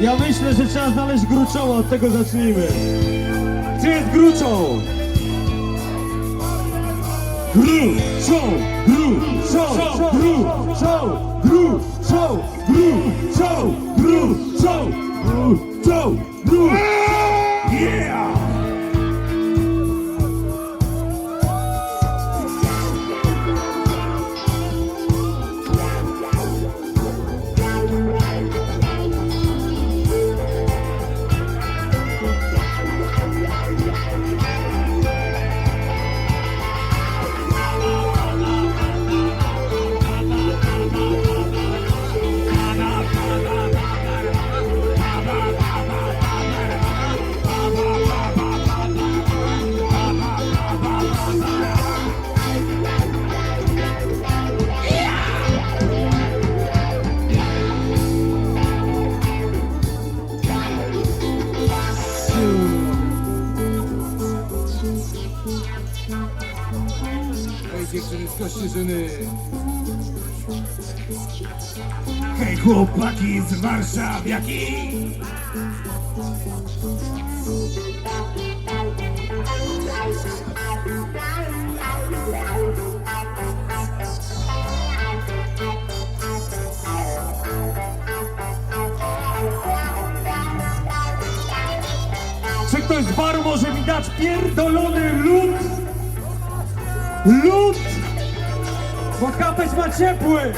Ja myślę, że trzeba znaleźć gruczoła, od tego zacznijmy. Gdzie jest gruczoł? Gruczoł, gruczoł, gruczoł, gruczoł, gruczoł, gruczoł, gruczoł, gruczoł. Yeah! Hej dziewczyny z Kościerzyny. Hej chłopaki z Warszawiaki. Czy ktoś z baru może mi dać pierdolony lód? Lód! Bo kapeć ma ciepły!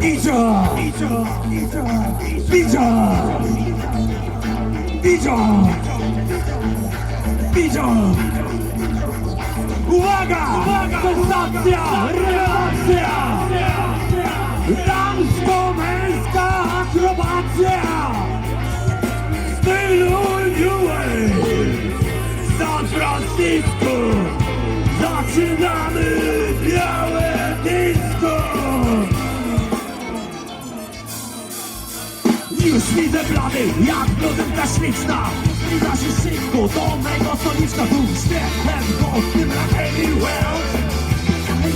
Idzo! Idzo! Idzo! Idzo! Idzo! Idzo! Uwaga! Uwaga! Sensacja! Rewelacja! Damsko-męska akrobacja! W stylu New Wave! San Francisco! Zaczynamy białe disco! Już widzę blady, jak blondynka śliczna. Zbliża się szybko do mego stoliczka. Tu śmiechem gostym na Heavy Wells.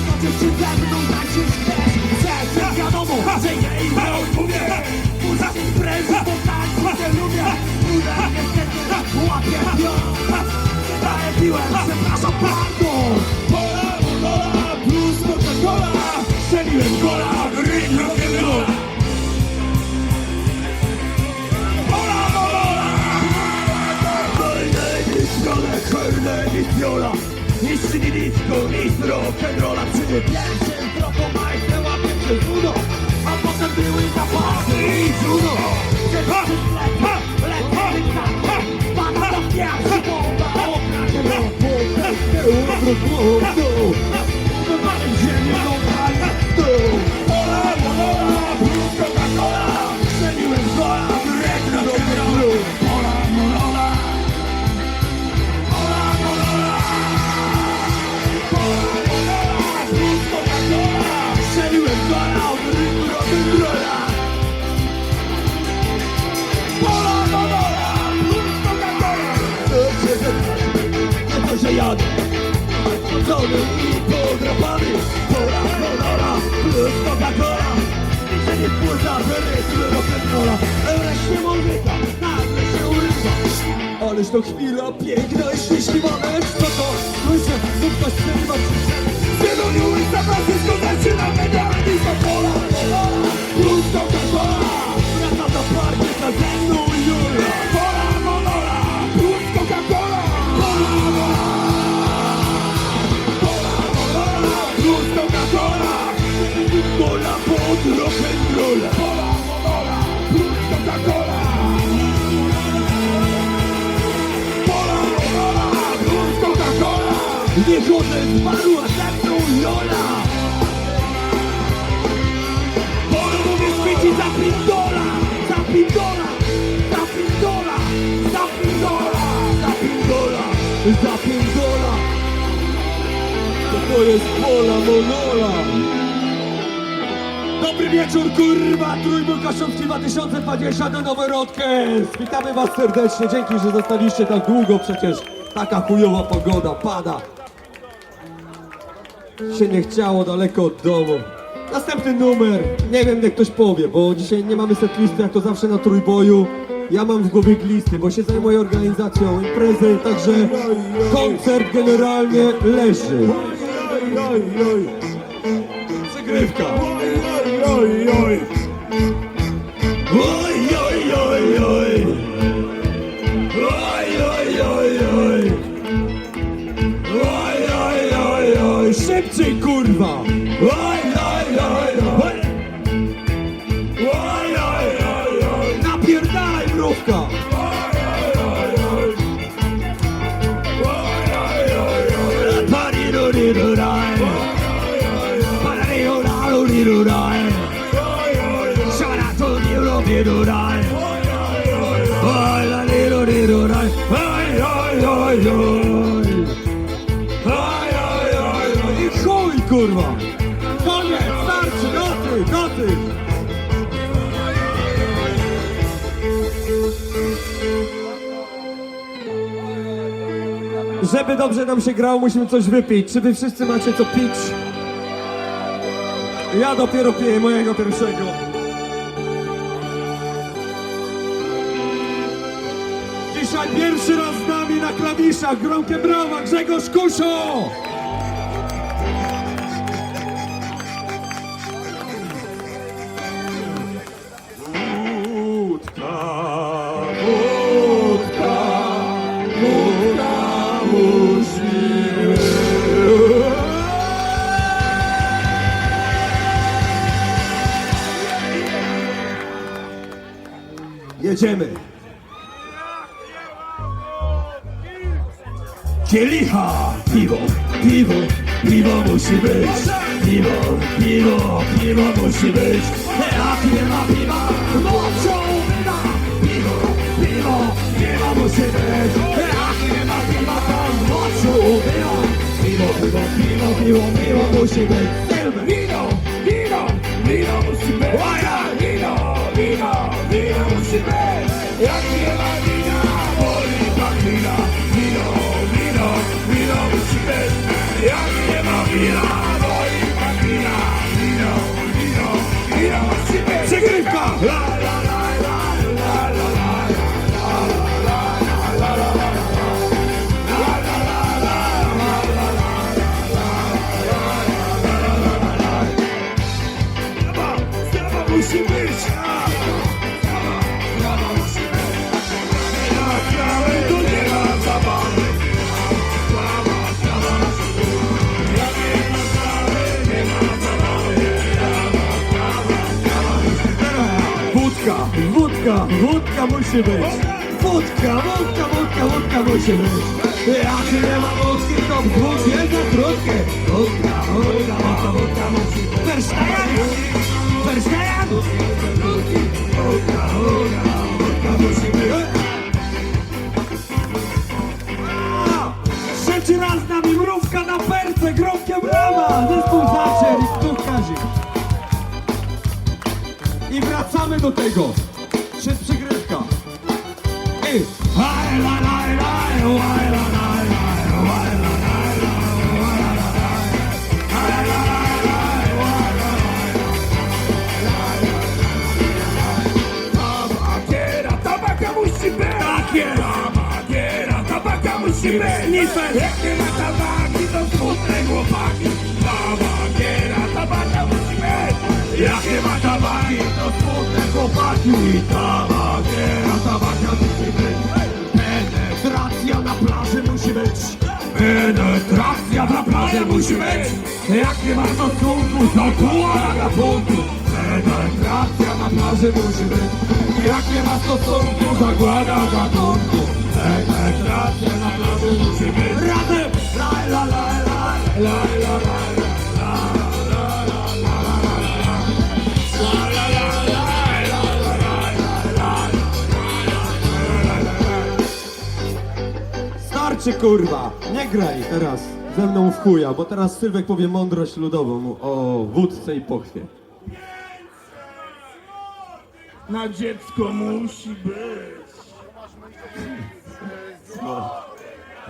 Chodzisz się ze mną, tańczysz też. Przecież wiadomo, że jej mówię. Muza imprezy, bo tańczyć nie lubię. Nudę niestety łapię ją. Nie daję piłem, przepraszam bardzo. Pola, monola, plus Coca-Cola. Strzeliłem gola, ring rock'n'rolla. Viola, jeśli nie disco, nic rock'n'rolla. Przy nie pierwszym kroku majstrę łapie przez uno, a potem były zapasy i judo. Pada do piasku, bomba, okradzie roku, wywalim ziemię, dobra, Pola, monola, plus Coca-Cola. Strzeliłem gola, ring rock'n'roll. Pola, monola. Strzeliłem gola od rynku rock'n'rolla. Pola, monola, plus Coca-Cola. No to, że jadę spocony i podrapany. Pola, monola, plus Coca-Cola. Nikt nie spłyca, że rytm rock'n'rolla. Wreszcie muzyka nagle się urywa. Ależ to chwila piękna i szczęśliwa. Lecz co to? Słyszę, że ktoś przerywa przyszedł. Wyluniły San Francisco, zaczynam medale. Disco, pola, monola, plus Coca-Cola. Wracam na parkiet, a ze mną Julia. Pola, monola, plus Coca-Cola. Pola, monola, plus Coca-Cola. Pola pod rock'n'rolla. Pola, monola, plus Coca-Cola. Pola, monola, plus Coca-Cola. Nie chodzę z baru, a ze mną Jola. Polu mówię świeci zapindola. Zapindola, zapindola, zapindola, zapindola, zapindola. To jest Pola, monola. Dobry wieczór, kurwa, Trójbój Koszówki 2020 na Nowy Rodkes. Witamy was serdecznie, dzięki, że zostaliście tak długo przecież. taka chujowa pogoda, pada. Się nie chciało, daleko od domu. Następny numer, nie wiem, jak ktoś powie, bo dzisiaj nie mamy setlisty, jak to zawsze na trójboju. Ja mam w głowie glisty, bo się zajmuję organizacją imprezy, także koncert generalnie leży. Przegrywka. Oj, oj, oj. Oj, oj, oj, oj. Oj, oj, oj, oj. Oj, oj, oj, oj. Szybciej, kurwa! Oj, oj, oj, oj. Oj, oj, oj, oj. Napierdalaj, mrówka! Pariruriruraj. Parariurarurirurai. Sharatunirurirurai. Oj, lariruriruraj. Oj, oj, oj, oj. Oj, oj, oj, oj. I chuj, kurwa! Koniec, starczy, goty! Żeby dobrze nam się grało, musimy coś wypić. Czy wy wszyscy macie co pić? Ja dopiero piję mojego pierwszego. Dzisiaj pierwszy raz z nami na klawiszach, gromkie brawa, Grzegorz Kuszo! Wódka, wódka, wódka musi być. Jedziemy. Kielicha, piwo, piwo, piwo musi być. Piwo, piwo, piwo musi być. Jak nie ma piwa, mocą wina. Piwo, piwo, piwo musi być. Jak nie ma piwa, to mocą wina. Piwo, piwo, piwo, piwo, piwo musi być. Wino, wino, wino musi być. Wino, wino, wino musi być. Jak nie ma wina, boli pan wina. Wino, wino, wino musi być. Jak nie ma wina, boli pan wina. Wino, wino, wino musi być. Przegrywka! La, la, la, la, la, la, la. Zabawa musi być! Zabawa musi być! Jak grałem, to nie ma zabawy! Zabawa musi być! Jak nie ma zabawy, nie ma zabawy! Wódka, wódka, wódka musi być. Wódka, wódka, wódka, wódka musi być. Jak nie ma wódki, to wódki jest za krótkie! Wódka, wódka, wódka, wódka musi być! Verstajan! Verstajan! Wódka, wódka, wódka musi być! Trzeci raz z nami mrówka na perce, gromkie brawa! Zespół Zacier i Stów Kazik. I wracamy do tego. Przed przygrywka. I Haj, la, la, la, haj, la, la, la, haj, la, la, la, haj, la, la, la, haj, la, la, la. Tabakiera, tabaka musi być! Tak jest! Tabakiera, tabaka musi być! Snifer! Jak nie ma tabaki, to smutne chłopaki! Tabakiera, tabaka musi być! Jak nie ma tabaki, to smutne chłopaki! Tabakiera, tabaka musi być! Penetracja na plaży musi być! Penetracja na plaży musi być! Jak nie ma stosunku, zakłada punktu! Penetracja na plaży musi być! Jak nie ma stosunku, zakłada gatunku! Penetracja na plaży musi być! razem! La la la la la la la. Starczy, kurwa! Nie graj teraz ze mną w chuja, bo teraz Sylwek powie mądrość ludową o wódce i pochwie. Na dziecko musi być.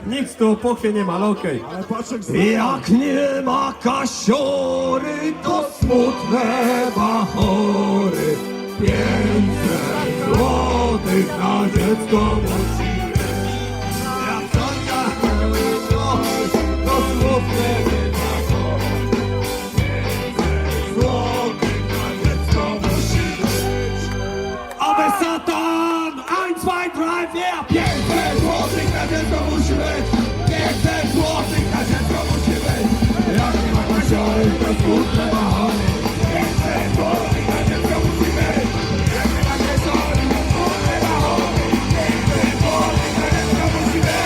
Nic tu o pochwie nie ma, ale okej. Ale patrz Jak nie ma kasiory, to smutne bachory. 500 złotych na dziecko musi być. Jak córka to smutne bachory. 500 złotych na dziecko musi być. Aber Satan, 1, 2, 3, yeah! 500 złotych na dziecko musi być. 500 złotych na dziecko musi być. Jak nie ma kasiory, to smutne bachory. 500 złotych na dziecko musi być. Jak nie ma kasiory, to smutne bachory. 500 złotych na dziecko musi być.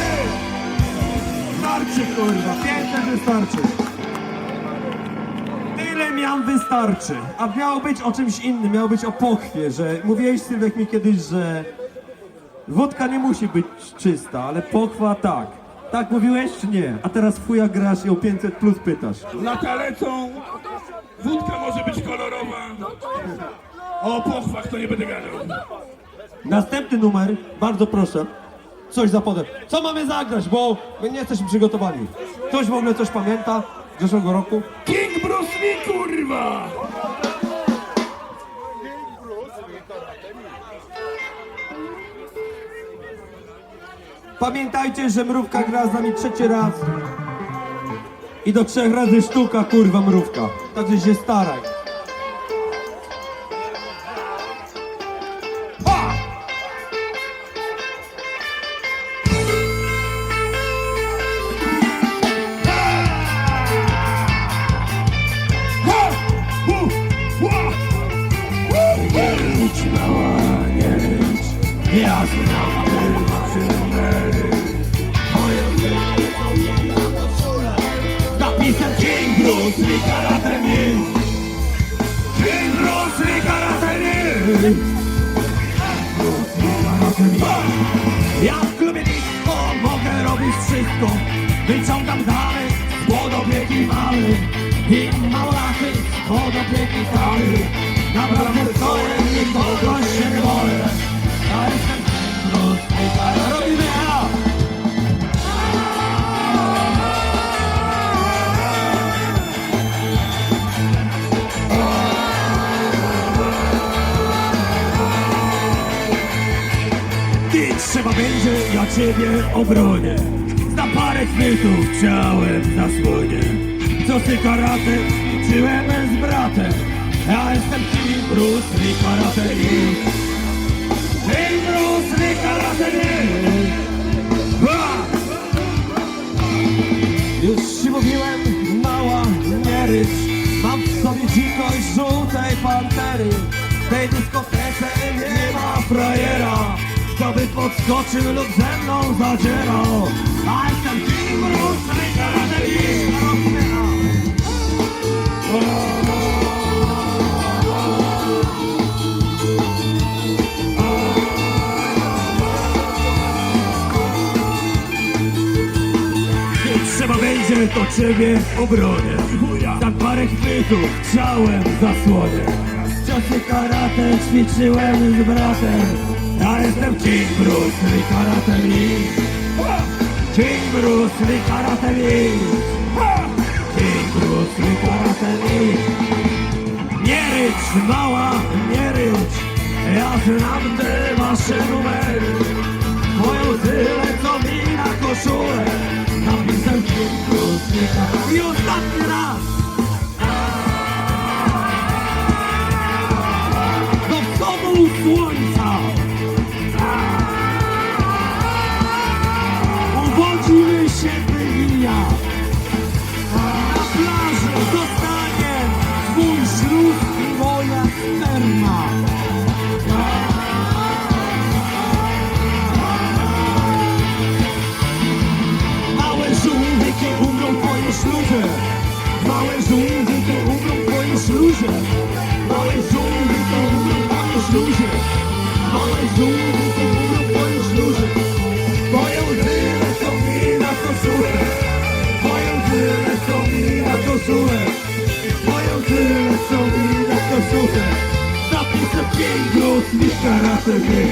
Starczy, kurwa, 500 wystarczy. Tyle miał wystarczy. A miało być o czymś innym, miało być o pochwie, że mówiłeś, Sylwek, mi kiedyś, że wódka nie musi być czysta, ale pochwa tak. Tak mówiłeś czy nie? A teraz w chuja grasz i o 500 plus pytasz. Lata lecą, wódka może być kolorowa. O pochwach to nie będę gadał. Następny numer, bardzo proszę. Coś za podem. Co mamy zagrać, bo my nie jesteśmy przygotowani. Ktoś w ogóle coś pamięta z zeszłego roku? King Bruce Lee, kurwa! Pamiętajcie, że mrówka gra z nami trzeci raz. I do 3 razy sztuka, kurwa, mrówka. Także się staraj. Ha! Nie rycz, mała, nie rycz. Ja znam wasze numery. Moje numery to mnie na koszulę. Napisem King Bruce Lee Karate Min. King Bruce Lee, karate Lee. Ja w klubie disco mogę robić wszystko. Wyciągam damy spod opieki mamy. I małolaty spod opieki stary. Naprawdę stoję, nikogo się nie boję. Ja jestem King Bruce Lee Karate. Robimy ja! I trzeba będzie, ja ciebie obronię. Za parę chwytów chciałem zasłonię. Ciosy karate ćwiczyłem z bratem. Ja jestem King Bruce Lee Karate Lee. King Bruce Lee Karate Lee. Ha! Już ci mówiłem, mała, nie rycz. Mam w sobie dzikość żółtej pantery. W tej dyskotece nie ma frajera, kto by podskoczył lub ze mną zadzierał. A jestem King Bruce Lee Karate Lee. Trzeba będzie, to ciebie obronię. Za parę chwytów chciałem zasłonię. Ciosy karate ćwiczyłem z bratem. Ja jestem King Bruce Lee Karate Lee. King Bruce Lee Karate Lee. King Bruce Lee Karate Lee. Nie rycz, mała, nie rycz. Ja znam te wasze numery. Moją tyle, co mi na koszulę. Napisał King Bruce Lee Karate. I ostatni raz. Do wschodu słońca. Uwodzimy się wywija. Na plaży zostanie twój ślub i moja sperma. Małe żółwiki umrą w twoim ślubie. Małe żółwiki umrą w twoim ślubie. Małe żółwiki umrą w twoim ślubie. Małe żółwiki umrą w twoim ślubie. Moje łzy lecą mi na koszulę. Moje łzy lecą mi na koszulę. Moje łzy lecą mi na koszulę. Napisem King Bruce Lee Karate Lee.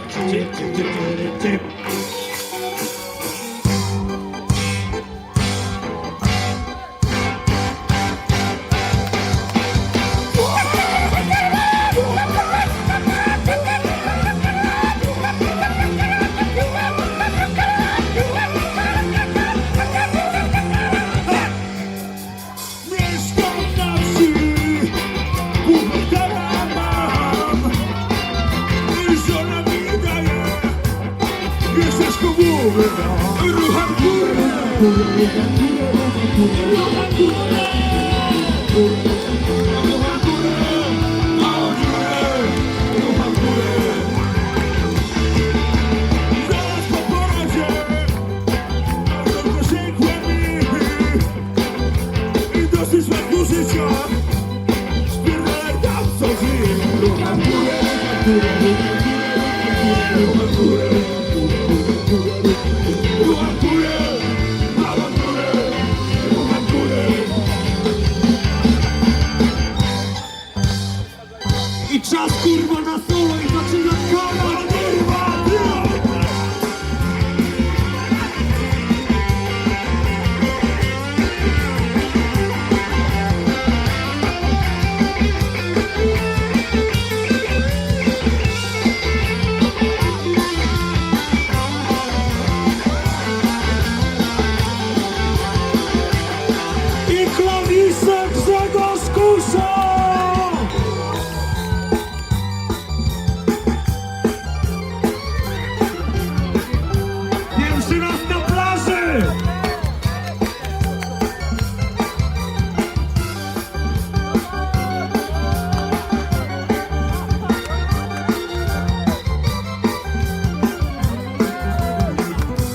Cip, cip, cip, cip, cip. Mieszkam na wsi, buchtera mam. I żona mi daje, jeszcze szkoły rucham górę. Zaraz po porodzie, rozgrzekłem i dosyć łatwo życia. Spierdalaj tam, co żyje. Rucham górę, rucham górę, rucham górę, małą górę, rucham górę. I czas kurwa na solo i zaczyna kara. I klawisze Grzegorz Kusza! Pierwszy raz na plaży!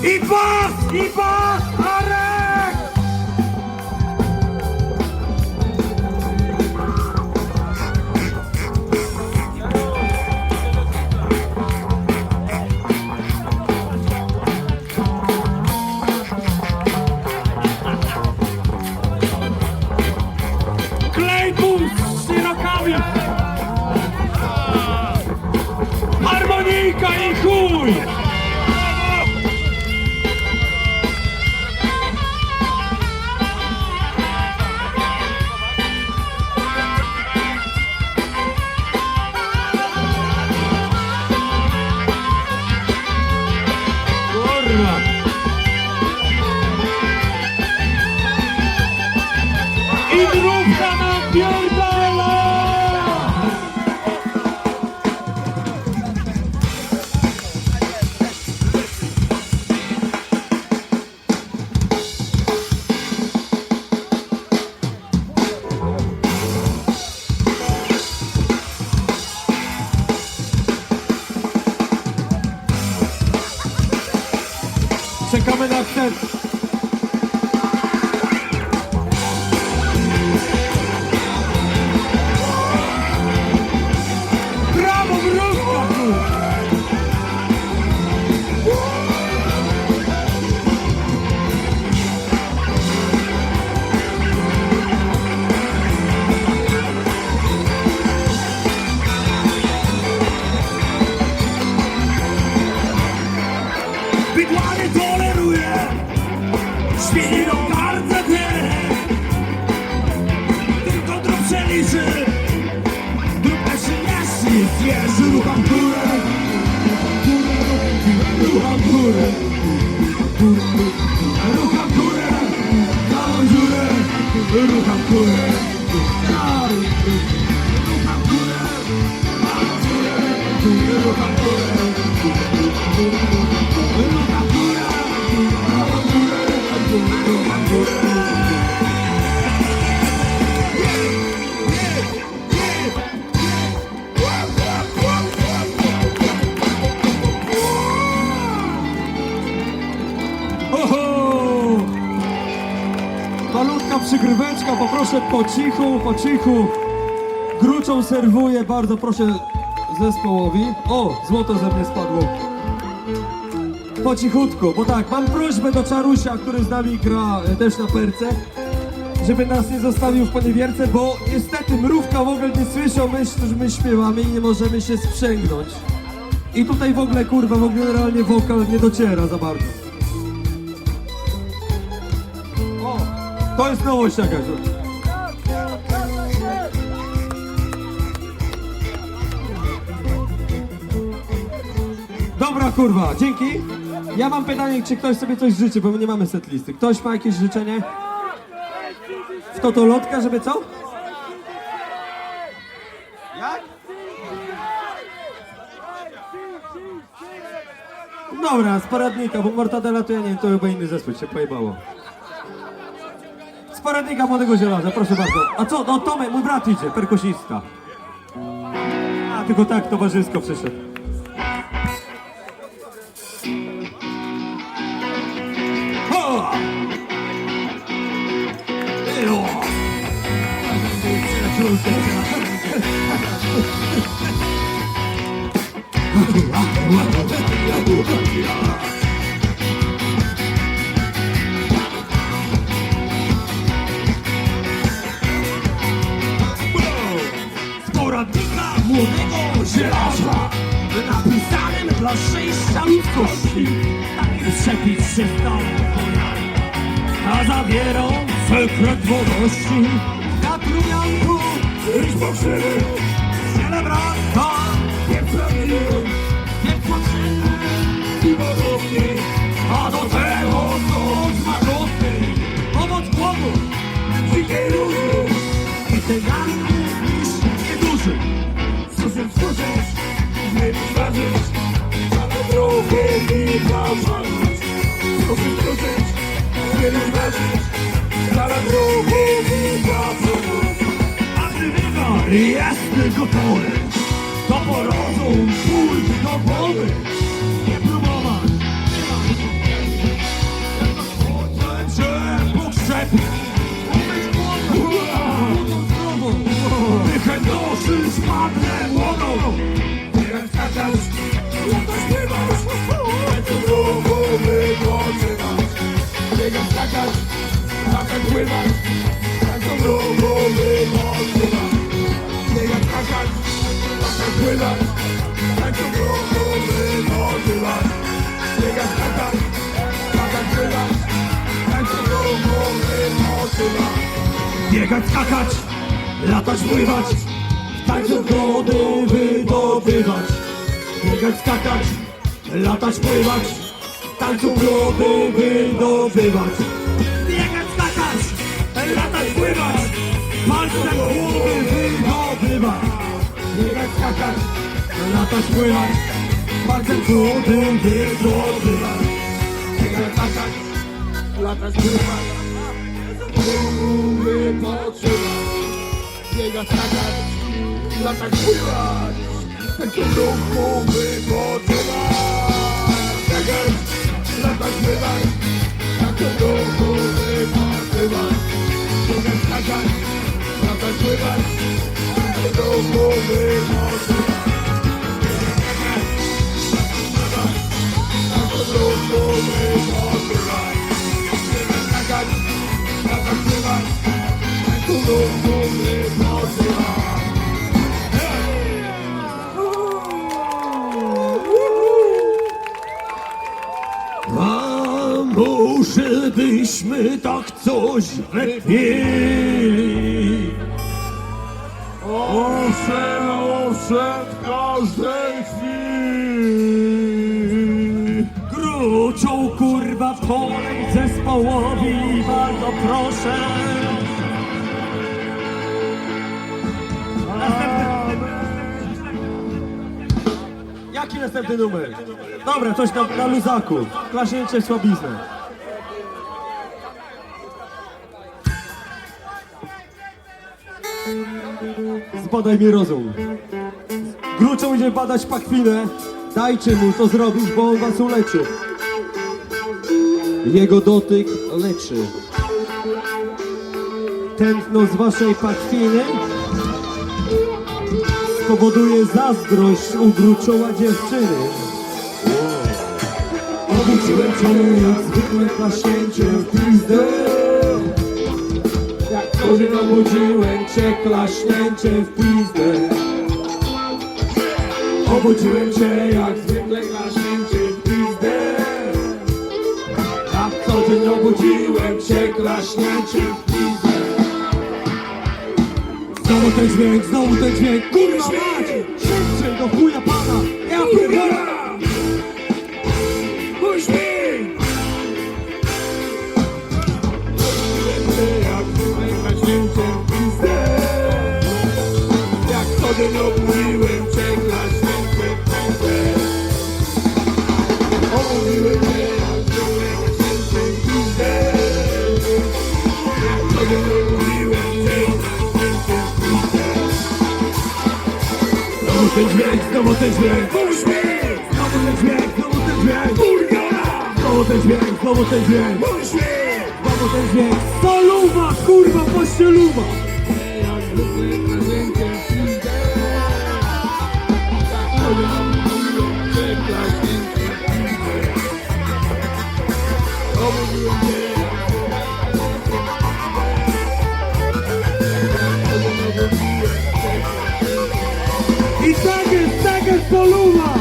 I bas, Arek! Klejbus z szyrokami! Harmonika i chuj! Kurwa! I grupka napierdala! Czekamy na akcent. Brawo, Wróżka! Bydła nie toleruje, świni do bardzo wiele. Tylko drób przeliczy, drób przyniesie, zwierzy rucham górę. Rucham górę, rucham górę, całą dziurę, rucham górę. Rucham górę, całą dziurę, rucham górę. Rucham górę, całą dziurę, rucham górę. Oho! Malutka przygryweczka, poproszę po cichu, po cichu. Gruczą serwuję, bardzo proszę zespołowi. O, złoto ze mnie spadło. Po cichutku, bo tak, mam prośbę do Czarusia, który z nami gra też na perce, żeby nas nie zostawił w poniewierce, bo niestety mrówka w ogóle nie słyszą myśl, że my śpiewamy i nie możemy się sprzęgnąć. I tutaj w ogóle, kurwa, w ogóle realnie wokal nie dociera za bardzo. O, to jest nowość jakaś. Dobra, kurwa, dzięki. Ja mam pytanie, czy ktoś sobie coś życzy, bo my nie mamy setlisty. Ktoś ma jakieś życzenie? W totolotka, żeby co? Jak? Dobra, z paradnika, bo Mortadela to ja nie wiem, to chyba inny zespół się pojebało. Z paradnika Młodego Zielarza, proszę bardzo. A co? No Tomek, mój brat idzie, perkusista. A, tylko tak towarzysko przyszedł. Ho! Ejo! Z poradnika Młodego Zielarza, napisanym dla szczęścia ludzkości, taki przepić się stał pojawia, a zawierał sekret wolności. Na trumianku ryż pokrzywy, celebrantka, pieprzowy, pieprzowy i wodówki, a do tego sos magotny, owoc głodu, dzikiej róży i tyganków niż nieduży. Susem skuszyć, zmienić ważyć, na drugą i zabrać. Susem skuszyć, zmienić ważyć, na drugą i zabrać. A gdy wywar jest gotowy, to po rozum pójść do głowy. Nie próbować, potem się pokrzepić, umyć głowę, wychędoszy spadnę młodą. Nie skakać, latać, śpiewać, lecą drugą wypoczywać. Nie skakać, latać, pływać, lecą drugą wypoczywać. Nie skakać, latać, pływać, lecą drugą wypoczywać. Nie skakać, latać, pływać, lecą drugą wypoczywać. Biegać, skakać, latać, pływać, tańcem wody wydobywać. Biegać, skakać, latać, pływać, tańcem wody wydobywać. Biegać, skakać, latać, pływać, palcem głowy wydobywać. Biegać, skakać, latać, pływać, palcem głowy wydobywać. Biegać, skakać, latać, pływać, wypoczywać. Biegać, skakać, latać, pływać, tańcem ruchu wypoczywać. Biegać, latać, pływać, A może byśmy tak coś wypili? Owszem, owszem, w każdej chwili. Grucią kurwa polej zespołowi, bardzo proszę. Jaki następny numer? Dobra, coś na luzaku. Klaśnięcie słabiznę. Zbadaj mi rozum. Gruczą idzie badać pakwinę. Dajcie mu to zrobić, bo on was uleczy. Jego dotyk leczy. Tętno z waszej pakwiny spowoduje zazdrość u gruczoła dziewczyny. Obudziłem cię jak zwykle klaśnięciem w pizdę. Jak to, że obudziłem cię klaśnięciem w pizdę. Obudziłem cię jak zwykle klaśnięciem w pizdę. Jak co dzień obudziłem cię klaśnięciem w pizdę. Znowu ten dźwięk, kurwa mać! Szybciej do chuja pana! Ja pierdolę! Puść mi! Jak zwykle klaśnięciem w pizdę. Jak co dzień obudziłem cię klaśnięciem w pizdę. Obudziłem cię jak zwykle klaśnięciem w pizdę. Jak co dzień obudziłem cię klaśnięciem w pizdę. Znowu ten dźwięk, znowu ten dźwięk! Puść mi! Znowu ten dźwięk, znowu ten dźwięk! Kurwa! Znowu ten dźwięk, znowu ten dźwięk! Puść mi! Znowu ten dźwięk! Soluwa, kurwa, pościeluwa! Jak zwykle klaśnięciem w pizdę. Jak co dzień obudziłem cię klaśnięciem w pizdę. Obudziłem cię jak zwykle klaśnięciem w pizdę. I tak jest soluwa!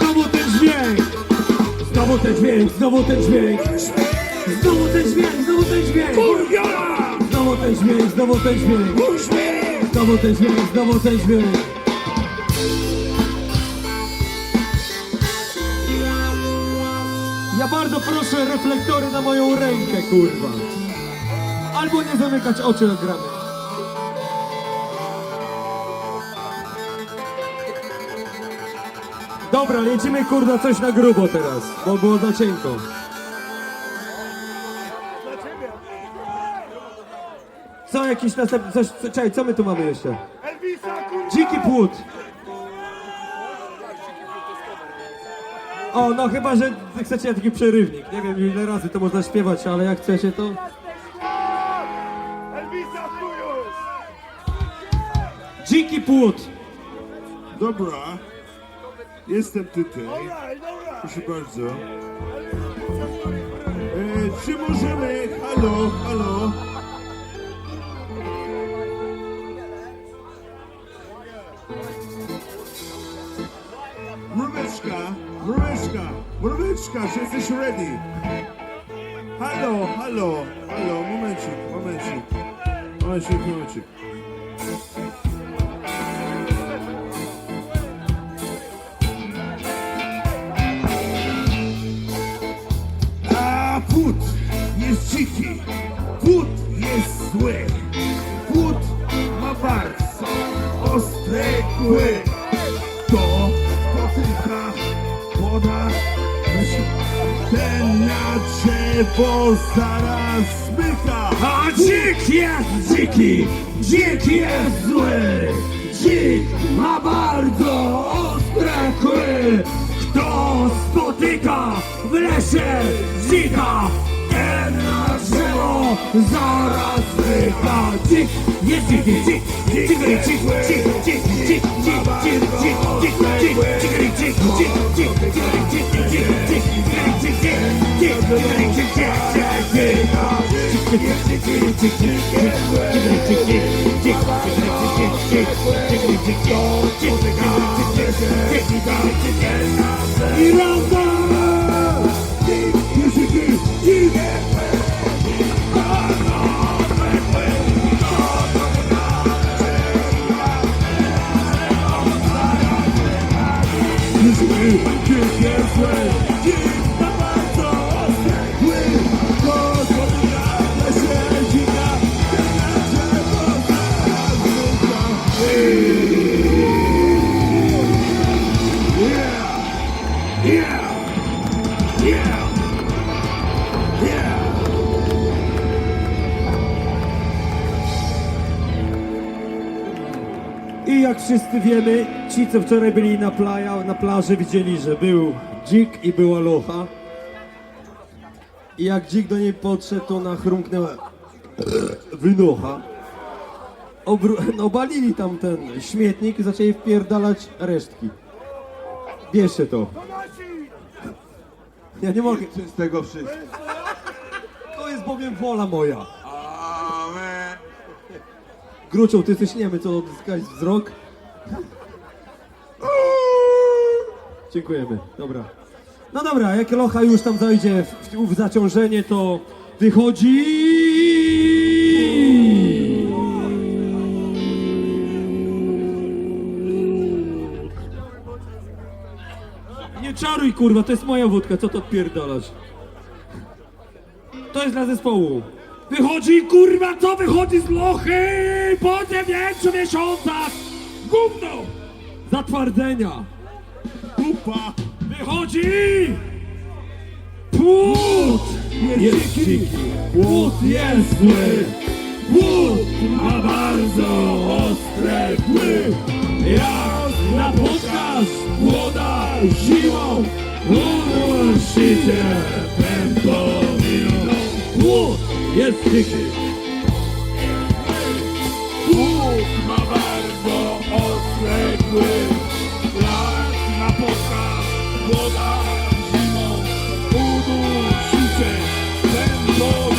Znowu ten dźwięk! Znowu ten dźwięk, znowu ten dźwięk! Znowu ten dźwięk, znowu ten dźwięk! Kurwa! Znowu ten dźwięk, znowu ten dźwięk! Puść mi! Znowu ten dźwięk, znowu ten dźwięk! Ja bardzo proszę reflektory na moją rękę, kurwa. Albo nie zamykać oczu, jak gramy. Dobra, lecimy, kurwa, coś na grubo teraz, bo było za cienko. Co jakiś następny, coś, czekaj, co my tu mamy jeszcze? Dziki płód. O, no chyba, że chcecie taki przerywnik. Nie wiem, ile razy to można śpiewać, ale jak chcecie, to... Dziki płód. Dobra, jestem tutaj. Proszę bardzo. Czy możemy... Halo, halo. Mróweczka, czy jesteś ready? Halo, momencik. A płód jest dziki, płód jest zły, płód ma bardzo ostre kły. To spotyka woda, ten na drzewo zaraz zmyka. A Dzik jest dziki, dzik jest zły, dzik ma bardzo ostre kły. Kto spotyka w lesie dzika, ten na drzewo zaraz wyka. Dzik jest dziki, dzik, dzik, dzik, dzik, dzik, dzik, dzik, dzik, i razem I jak wszyscy wiemy, ci co wczoraj byli na plaży widzieli, że był dzik i była locha. I jak dzik do niej podszedł, to ona chrumknęła wynocha. Obalili tam ten śmietnik i zaczęli wpierdalać resztki. Bierzcie to. Ja nie mogę. Z tego wszystkiego. To jest bowiem wola moja. Grucioł, ty jesteś niemy, co odzyskałeś wzrok? Dziękujemy, dobra. No dobra, jak locha już tam zajdzie w zaciążenie, to wychodzi... Nie czaruj, kurwa, to jest moja wódka, co to odpierdalasz? To jest dla zespołu. Wychodzi, kurwa, co wychodzi z lochy po 9 miesiącach? Gówno! Zatwardzenia. Kupa. Wychodzi! Płód! Jest dziki. Płód jest zły. Płód ma bardzo ostre kły. Jak napotkasz płoda siłą, udusicie pępowiną. Płód jest dziki. Płód ma bardzo ostre kły. Jak napotkasz płoda zimą, udusicie pępowiną.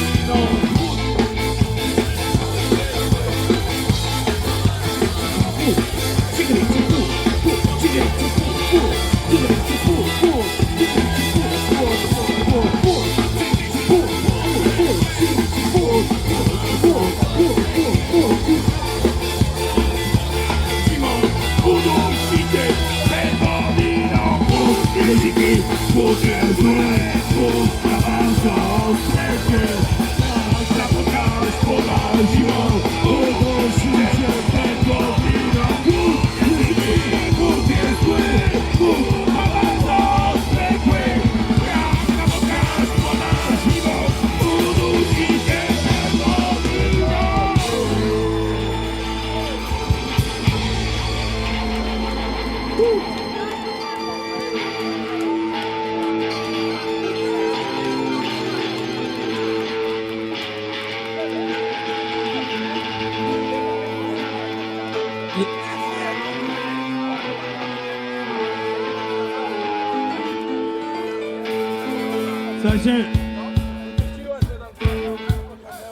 Słuchajcie.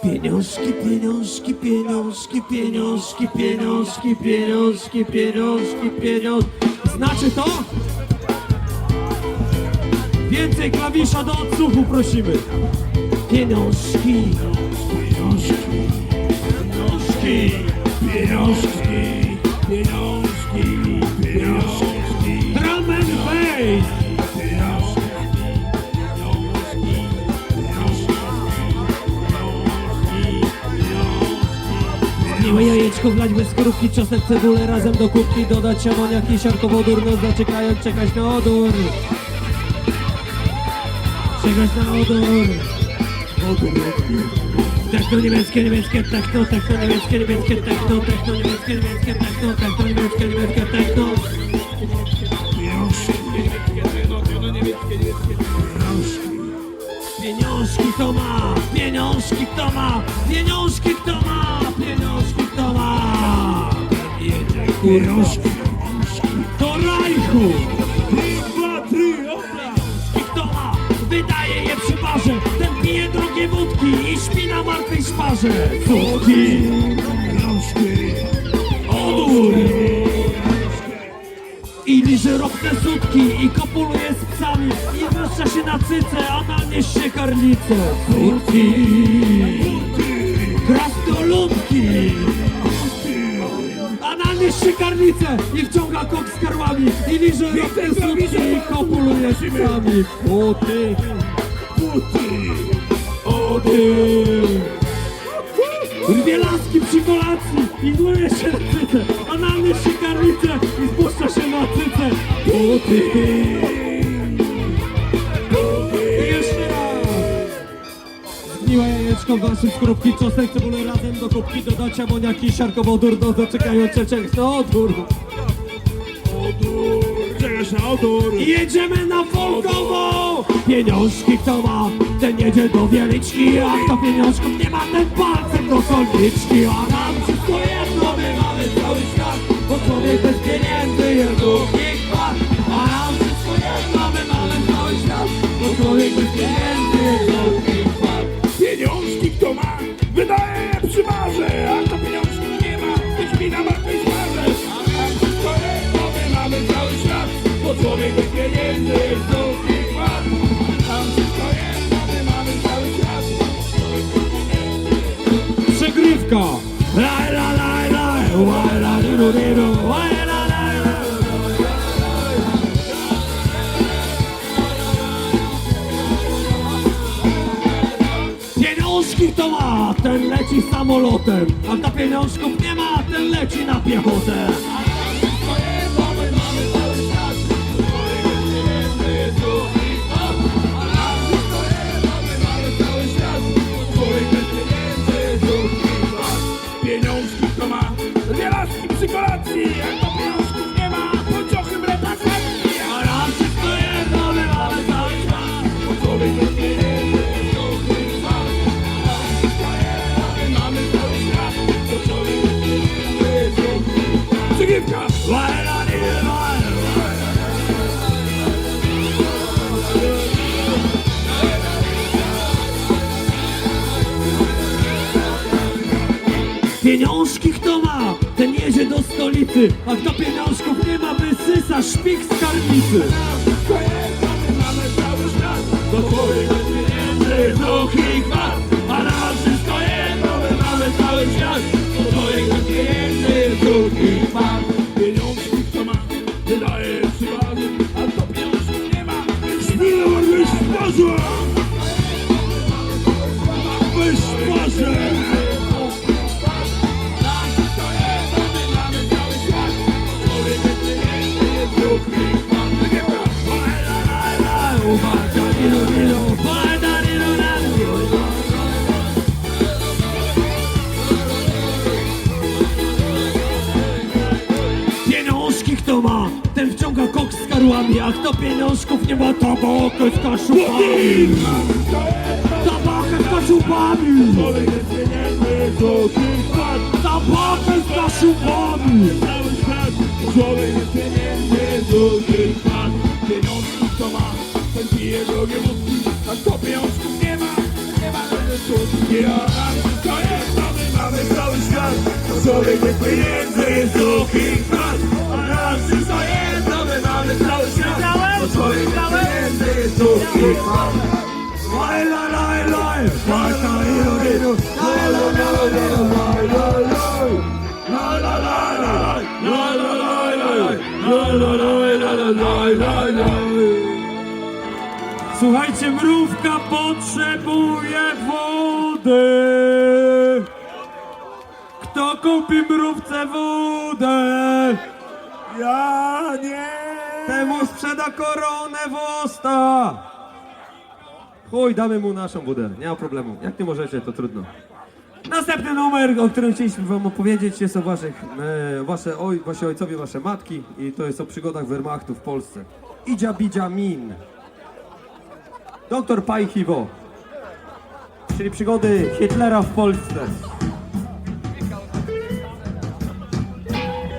Pieniążki, pieniążki, pieniążki, pieniążki, pieniążki, pieniążki, pieniążki, pieniążki. Znaczy to? Więcej klawisza do odsłuchu prosimy. Pieniążki, pieniążki, pieniążki, pieniążki, pieniążki, pieniążki. Drum and bass. Miłe jajeczko wlać bez skorupki, czosnek, cebulę razem do kubki, dodać amoniak i siarkowodór, no zaczekając, czekać na odór. Czekać na odór. Odór, odór. Techno niemieckie, niemieckie techno, techno niemieckie, niemieckie techno, techno niemieckie, niemieckie techno, techno niemieckie, niemieckie techno. Pieniążki kto ma, pieniążki kto ma, pieniążki kto ma, pieniążki kto ma. Jedzie pieniążki, do Rajchu. Kto ma, wydaje je przy barze, ten pije drogie wódki i śpi na martwej szparze. Wódki, odór. I liże ropne sutki i kopuluje z psami i wyższa się na cyce, a na mnie się karlice. Wódki, krasnoludki. A na mnie się karlice i wciąga kok z karłami i liże ropne sutki i kopuluje z psami. Buty, rwie laski przy kolacji i dłuje się na cyce, a na mnie się karlice i spuszcza się na cyce. Buty. I jeszcze raz. Zgniłe jajeczko, wasze skorupki, czosnek, cebulę razem do kubki dodać amoniaki, siarkowodór, do zaczekają czeczek, no odwór. Czekasz na odór. I jedziemy na Folkową! Pieniążki kto ma, ten jedzie do Wieliczki, a kto pieniążków nie ma, ten palcem do solniczki. A nam wszystko jedno, my mamy cały świat, bo człowiek bez pieniędzy jest długi kład. A nam wszystko jedno, my mamy cały świat, bo człowiek bez pieniędzy jest długi kład. Pieniążki kto ma, wydaje je przy barze, a kto pieniążków nie ma, to śpi na martwej szparze. A nam wszystko jedno, my mamy cały świat, bo człowiek bez pieniędzy jest długi kład. Nam wszystko jedno, my mamy cały świat, bo człowiek bez pieniędzy jest długi kład. Przegrywka! Laj, la, laj, laj, łaj, la, diru, diru, łaj, la, laj, laj. Pieniążki kto ma, ten leci samolotem, a kto pieniążków nie ma, ten leci na piechotę. Pieniążki kto ma, dwie laski przy kolacji, jak to pieniążków nie ma, pociochy w reprezentacji. A raz wszystko jedno, my mamy cały świat. Bo człowiek bez pieniędzy jest duchy złam. A wszystko jedno, my mamy cały świat, bo człowiek bez pieniędzy jest duchy złam. Przygrywka! Łaj, la, diru, łaj, łaj. Pieniążki kto ma, ten jedzie do stolicy, a kto pieniążków nie ma, wysysa szpik z karnicy. Wszystko jedno, my mamy cały świat, bo człowiek bez pieniędzy jest duchy kwat. A nam wszystko jedno, my mamy cały świat, bo człowiek bez pieniędzy jest duchy kwat. Pieniążki kto ma, wydaje je przy barze, a kto pieniążków nie ma, śpi na martwej szparze. Weź szparze! Uwaga, diru, diru, uwaga, diru, diru. Pieniążki kto ma, ten wciąga kok z karłami, a kto pieniążków nie ma, tabakę z kaszubami. Tabakę z kaszubami. Człowiek bez pieniędzy jest duchy kwat. Tabakę z kaszubami. Cały świat, człowiek bez pieniędzy jest duchy kwat. Pieniążki kto ma, ten pije drogie wódki, a kto pieniążków nie ma, nie ma żadnej sztuki. A nam wszystko jedno, my mamy cały świat, człowiek bez pieniędzy jest duchy kwat. A nam wszystko jedno, my mamy cały świat, człowiek bez pieniędzy jest duchy kwat. Laj, laj, laj, laj. Laj, laj, diru, diru. Laj, laj, laj, diru, laj, laj, laj. La la la la, la la la la, la la la la, la la la. Słuchajcie, mrówka potrzebuje wody. Kto kupi mrówce wodę? Ja nie. Temu sprzeda koronę włosta. Chuj, damy mu naszą wodę, nie ma problemu. Jak nie możecie, to trudno. Następny numer, o którym chcieliśmy wam opowiedzieć, jest o wasi ojcowie, wasze matki i to jest o przygodach Wehrmachtu w Polsce. Idzia Bidzia Min. Doktor Pai Hiwo. Czyli przygody Hitlera w Polsce.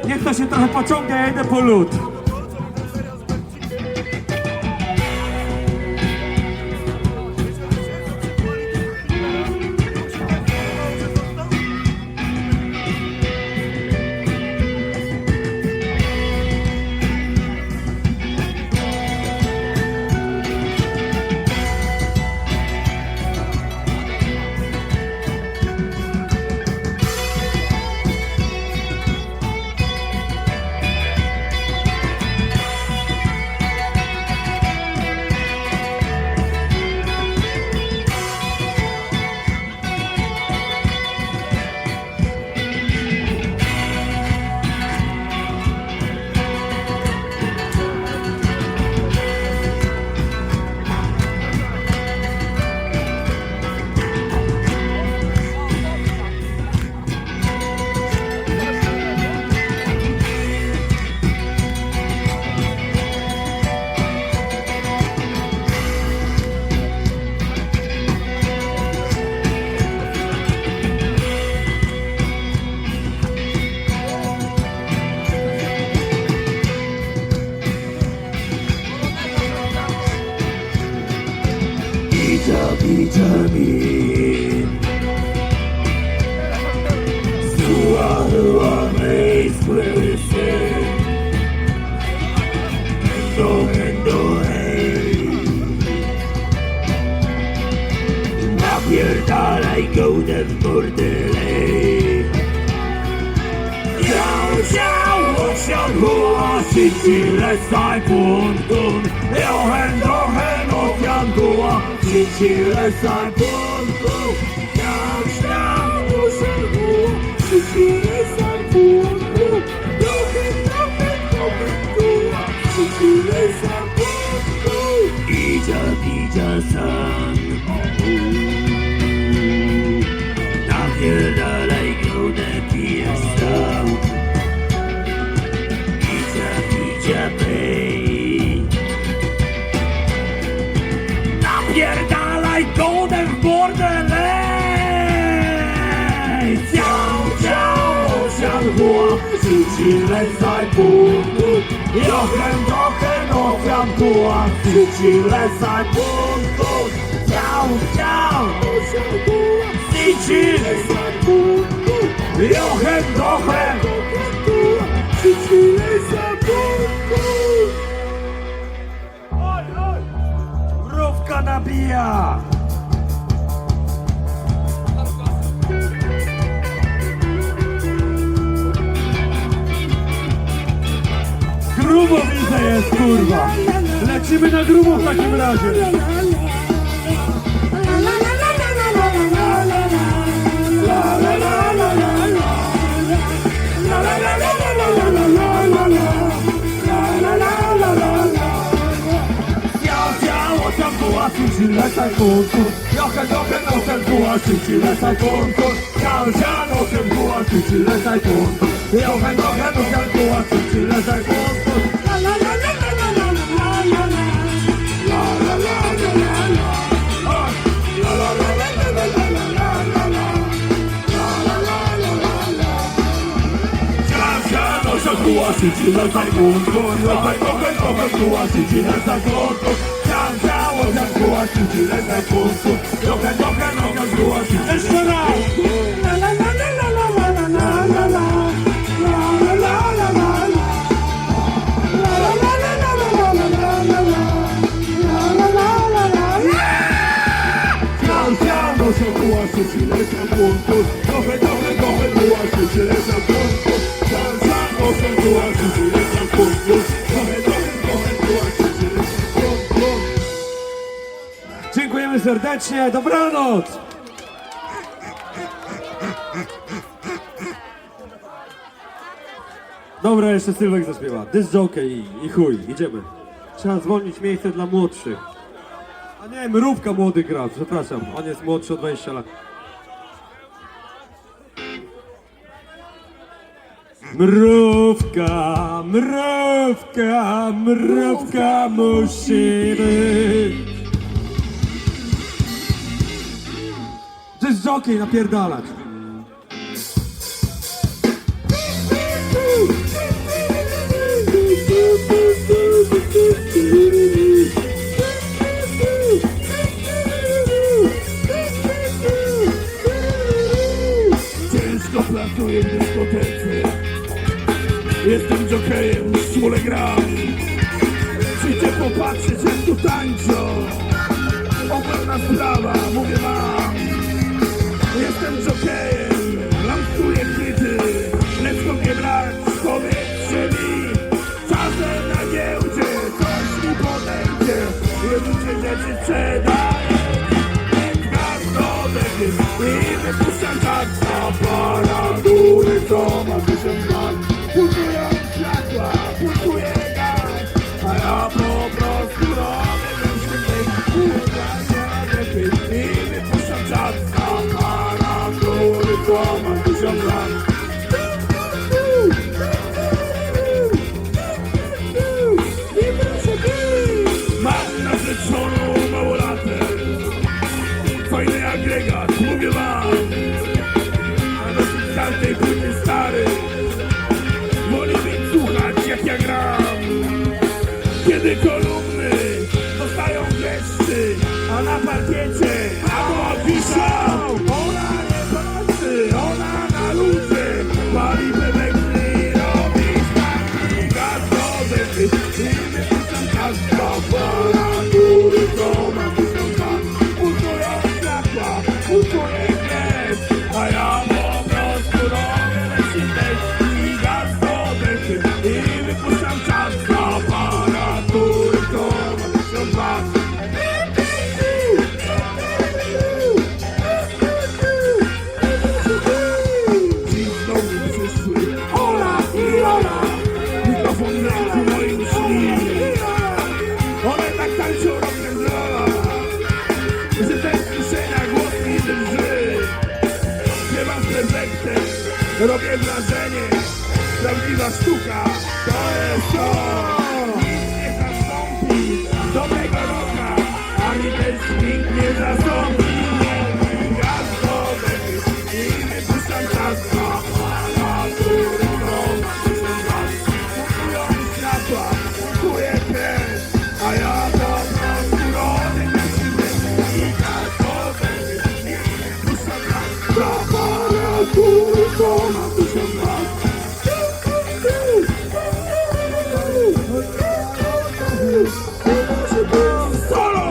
Niech to się trochę pociąga, ja idę po lód. Vitamin Słuchała mej słysy Endo, hej Napierdalaj gołdę w bordele Sicile sai puntum Jochen dochen ofiantua Sicile sai puntum Sicile sai puntum Jochen ofiantua Sicile sai puntum Idzia san Napierdalaj gołdę pijesz sam Napierdalaj gołdę w bordele Siadła Sicile sai puntu Jochen ofiantua Sicile sai puntu Siadła Sicile sai puntu Jochen ofiantua Sicile sai puntu Mrówka nabija! Grubo widzę jest, kurwa! Lecimy na grubo w takim razie! Sicile sai punto Jochen ofiantua Sicile sai punto Ciao ofiantua Sicile sai punto Jochen ofiantua Sicile sai punto Sicile sai punto Jochen ofiantua Sicile sai punto Ciao ofiantua Sicile sai punto Jochen ofiantua Sicile sai punto Sicile sai punto Jochen ofiantua Sicile sai punto Ciao ofiantua Sicile sai punto Jochen ofiantua Sicile sai punto. Dziękujemy serdecznie, dobranoc! Dobra, jeszcze Sylwek zaśpiewa. This jockey i chuj, idziemy. Trzeba zwolnić miejsce dla młodszych. A nie, Mrówka młody gra, przepraszam. On jest młodszy o 20 lat. Mrówka, mrówka, mrówka musi być. To jest jockey, napierdalać. Ciężko pracuję w dyskotece. Jestem jokejem, szmule gram. Przyjdźcie popatrzeć, jak tu tańczą. Ogromna sprawa, mówię wam. Jestem jokejem, lansuję hity. Lecz mogę brać, powiedzcie mi. Czasem na giełdzie coś mi podejdzie. Ludzie rzeczy sprzedaję. I wypuszczam tak aparatury, co ma 1000 lat. Pulsują światła, pulsuje gaz, a ja po prostu robię myśli i wypuszczam czas aparatury, co ma 1000 lat. Mam narzeczoną małolatę. Fajny agregat, mówię wam. A dosyć tamtej płyty stary. Woli być słuchać, jak ja gram. Kiedy kolumny dostają geszty, a na parkiecie albo piszą. Ona nie patrzy, ona na ludzie. Pali bebekny i robi taki gazowy. I wypuszczam czas do aparatury, co ma 1000 lat. Pulsują światła, pulsuje krew, a ja po prostu robię lecimy i gaz do dechy. I wypuszczam czas do aparatury, co ma 1000 lat. Dziś znowu przyszły Ola i Ola. Mikrofon w ręku moim śni. One tak tańczą rock'n'rolla, że ten kieszenia głos mi drży. Śpiewam z efektem, robię wrażenie. Prawdziwa sztuka to jest to. Nic nie zastąpi dobrego rocka, ani też nikt nie zastąpi. Gaz do dechy i wypuszczam czas do aparatury, co ma 1000 lat. Pulsują światła, pulsuje krew, a ja po prostu robię lecimy i gaz do dechy i wypuszczam czas do aparatury, co ma 1000 lat. Solo!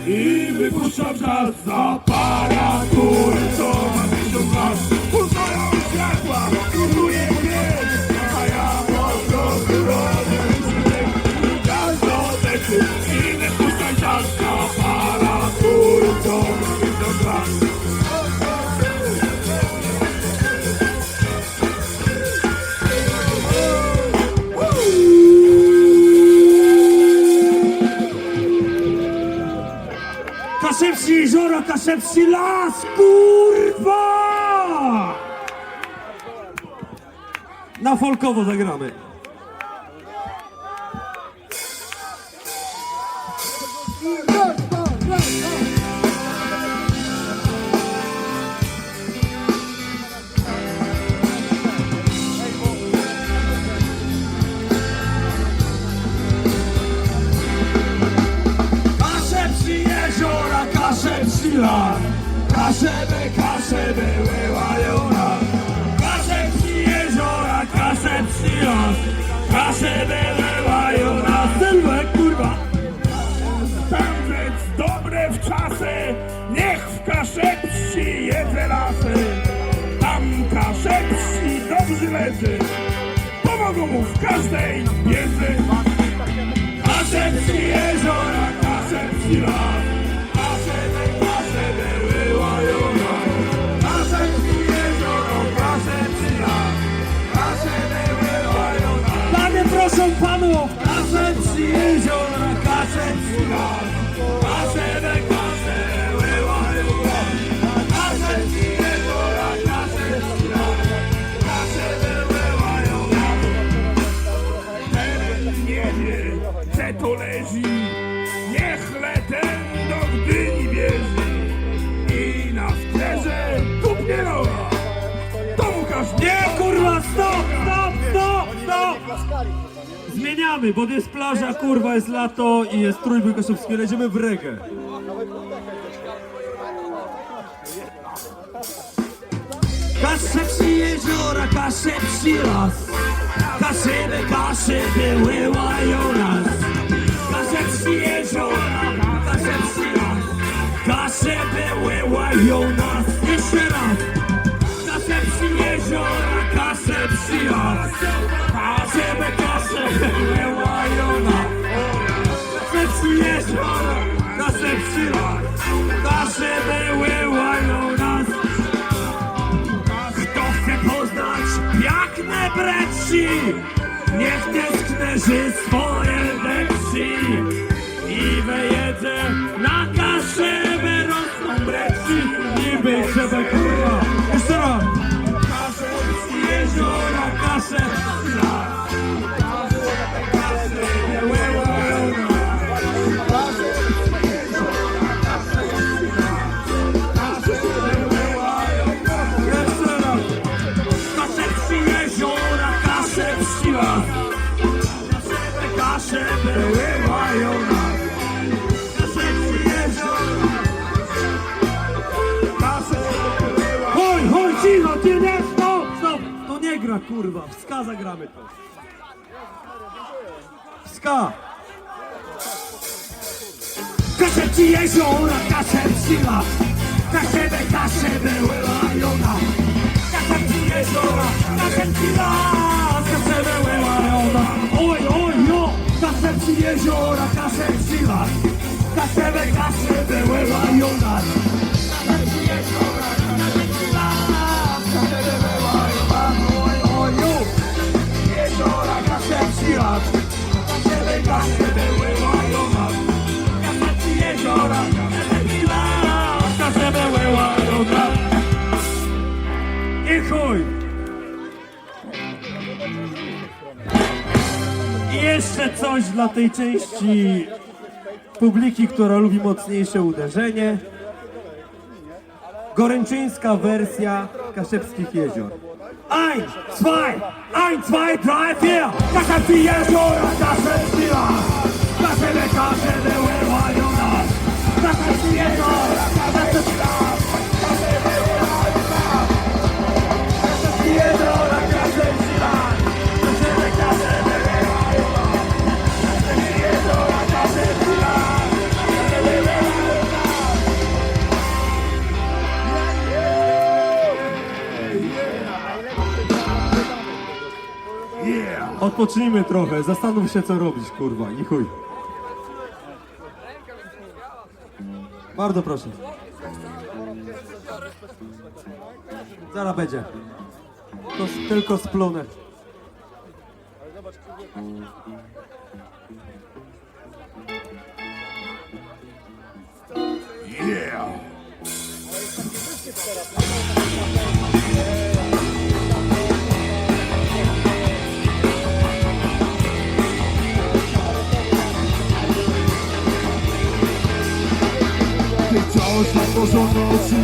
I wypuszczam czas z aparatury, co ma 1000 lat. Pulsują światła, pulsuje krew, a ja po prostu robię myśli i gaz do dechy. I wypuszczam czas z aparatury, co ma 1000 lat. Kaszepsi jezioro, Kaszepsi las, kurwa! Na folkowo zagramy. nas. Kaszeby wyłają nas. Kasze przy jeziora, kasze przy las. Kaszeby wyłają nas. Sylwek, kurwa! Spędzać dobre w czasy, niech w Kaszepsi jedzie lasy. Tam Kaszepsi dobrzy leży, pomogą mu w każdej biedzie. Kaszepsi jeziora, Kaszepsi las. Kaszeby wyłają nas. Kaszepsi jeziora, Kaszepsi las. Kaszeby wyłają nas. Panie, proszę panów! Kaszepsi jeziora, Kaszepsi las. Kaszeby wyłają nas. Kaszepsi jeziora, Kaszepsi las. Kaszeby wyłają nas. Ten nie wie, że to leży. Niech ten do Gdyni bierze. I na wterze tupnie noga. To Łukasz, nie kurwa, stop! Zmieniamy, bo jest plaża, kurwa, jest lato i jest Trójbój Kaszubski, lecimy w reggae. Kaszepsi jeziora, Kaszepsi las. Kaszeby wyłają nas. Kaszepsi jeziora, Kaszepsi las. Kaszeby wyłają nas. Jeszcze raz. Kaszepsi jeziora, Kaszepsi las. Kaszeby wyłają nas. Kaszepsi jeziora, Kaszepsi las. Kaszeby wyłają nas. Kto chce poznać piękne breczy, niech tęsknerzy swoje deksi i wyjedzie na Kaszebę, rosną breczy i wyjdzie kurwa. Jeszcze raz. Kaszebsi jeziora, Kaszebsi las. Kaszeby wyłają nas. Kaszeby wyłają nas. Kaszeby jeziora. Kaszeby wyłają. Chodź, cicho, ty nie, stop! To nie gra, kurwa, w ska zagramy to. W ska! Kaszebsi jeziora, Kaszebsi las. Kaszeby wyłają nas. Kaszebsi jeziora, Kaszebsi las. Kaszeby wyłają nas. Oj, jo! Kaszebsi jeziora, Kaszebsi las. Kaszeby wyłają nas. Kaszebsi jeziora, Kaszebsi las. Kaszeby wyłają nas. Oj, jo! Jeziora, Kaszebsi las. Kaszeby wyłają nas. Kaszebsi jeziora, Kaszebsi las. Kaszeby wyłają nas. I chuj! I jeszcze coś dla tej części publiki, która lubi mocniejsze uderzenie. Goręczyńska wersja Kaszebskich jezior. 1, 2, 1, 2, 3, 4. Kaszebsi jeziora, Kaszebsi las. Kaszeby wyłają nas. Kaszebsi jeziora, Kaszebsi las. Kaszeby wyłają nas. Kaszebsi jeziora, Kaszebsi las. Kaszeby wyłają nas. Kaszebsi jeziora, Kaszebsi las. Kaszeby wyłają nas. Odpocznijmy trochę, zastanów się co robić, kurwa, i chuj. Bardzo proszę. Zaraz będzie. Tylko splunę. Yeah! Wciąż otworzono 30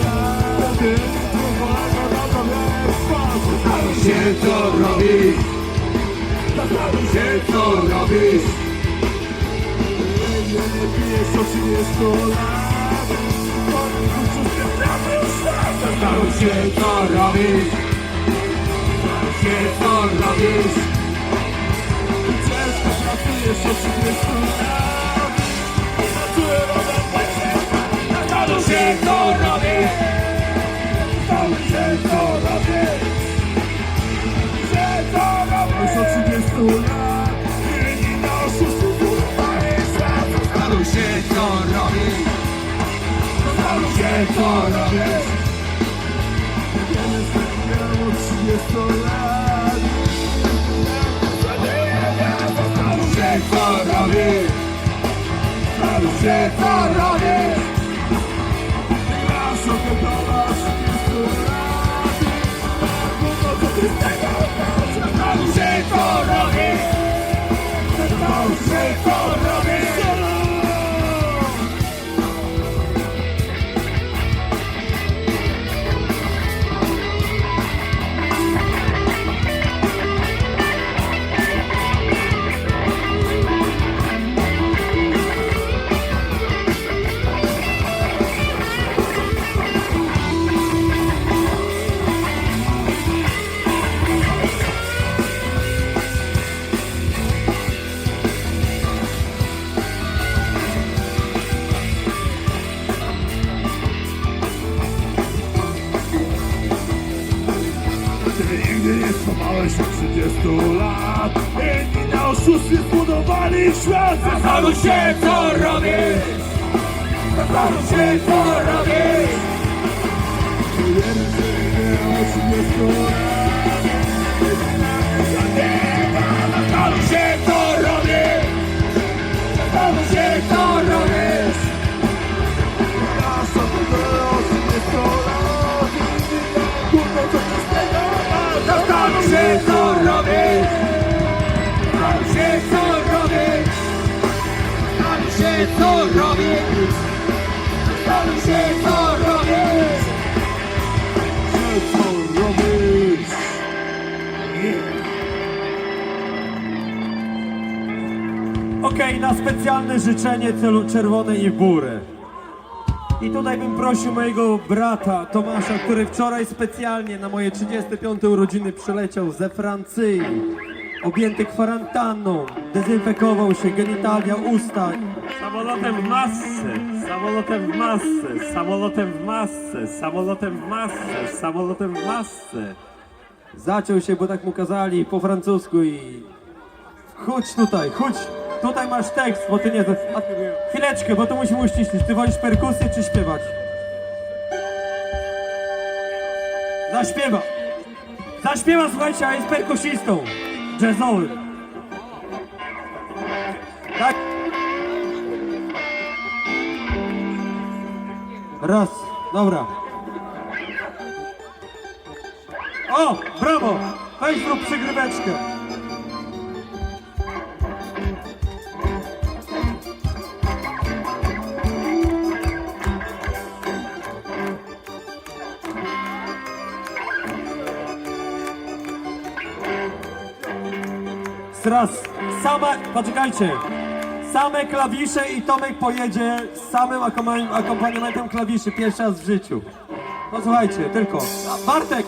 lat, więc uwaga na to zastanów się co robisz. Zastanów się co robisz. Nie pijesz o 30 lat. się co robisz, zastanów się co robisz. Ciężko pracujesz od 30 lat, pracuję wodę w płacie. Zastanów się co robisz, zastanów się co robisz. Już od 30 lat inni na oszustów budowali świat. Zastanów się co robisz, zastanów się co robisz. Kiedy miałem od 30 lat, zastanów się co robisz, zastanów się co robisz. Grasz oglądała 30 lat, gówno co ty z tego. Zastanów się co robisz, zastanów się co robisz. Ty nigdy nie schowałeś od 30 lat. Inni na oszustwie zbudowali świat. Zastanów się co robisz, zastanów się co robisz. Jeden miał 30 lat, zastanów się co robisz, zastanów się co robisz. Nasz obywatel od 30 lat, gówno co ty z tego. Zastanów się co robisz, zastanów się co robisz, zastanów się co robisz, zastanów się co robisz, co robisz. Okej, na specjalne życzenie celu czerwonej i bury. I tutaj bym prosił mojego brata Tomasza, który wczoraj specjalnie na moje 35 urodziny przyleciał ze Francji. Objęty kwarantanną, dezynfekował się, genitalia, usta. Samolotem w masce, samolotem w masce, samolotem w masce, samolotem w masce, samolotem w masce. Zaciął się, bo tak mu kazali po francusku i... Chodź tutaj, chodź. Tutaj masz tekst, bo ty nie... A, chwileczkę, bo to musimy uściślić. Ty wolisz perkusję czy śpiewać? Zaśpiewa. Zaśpiewa, słuchajcie, a jest perkusistą. Jazzowym. Tak? Raz, dobra. O, brawo! Weź zrób przygryweczkę. Raz, poczekajcie, same klawisze i Tomek pojedzie z samym akompaniamentem klawiszy pierwszy raz w życiu. No słuchajcie, tylko. Bartek!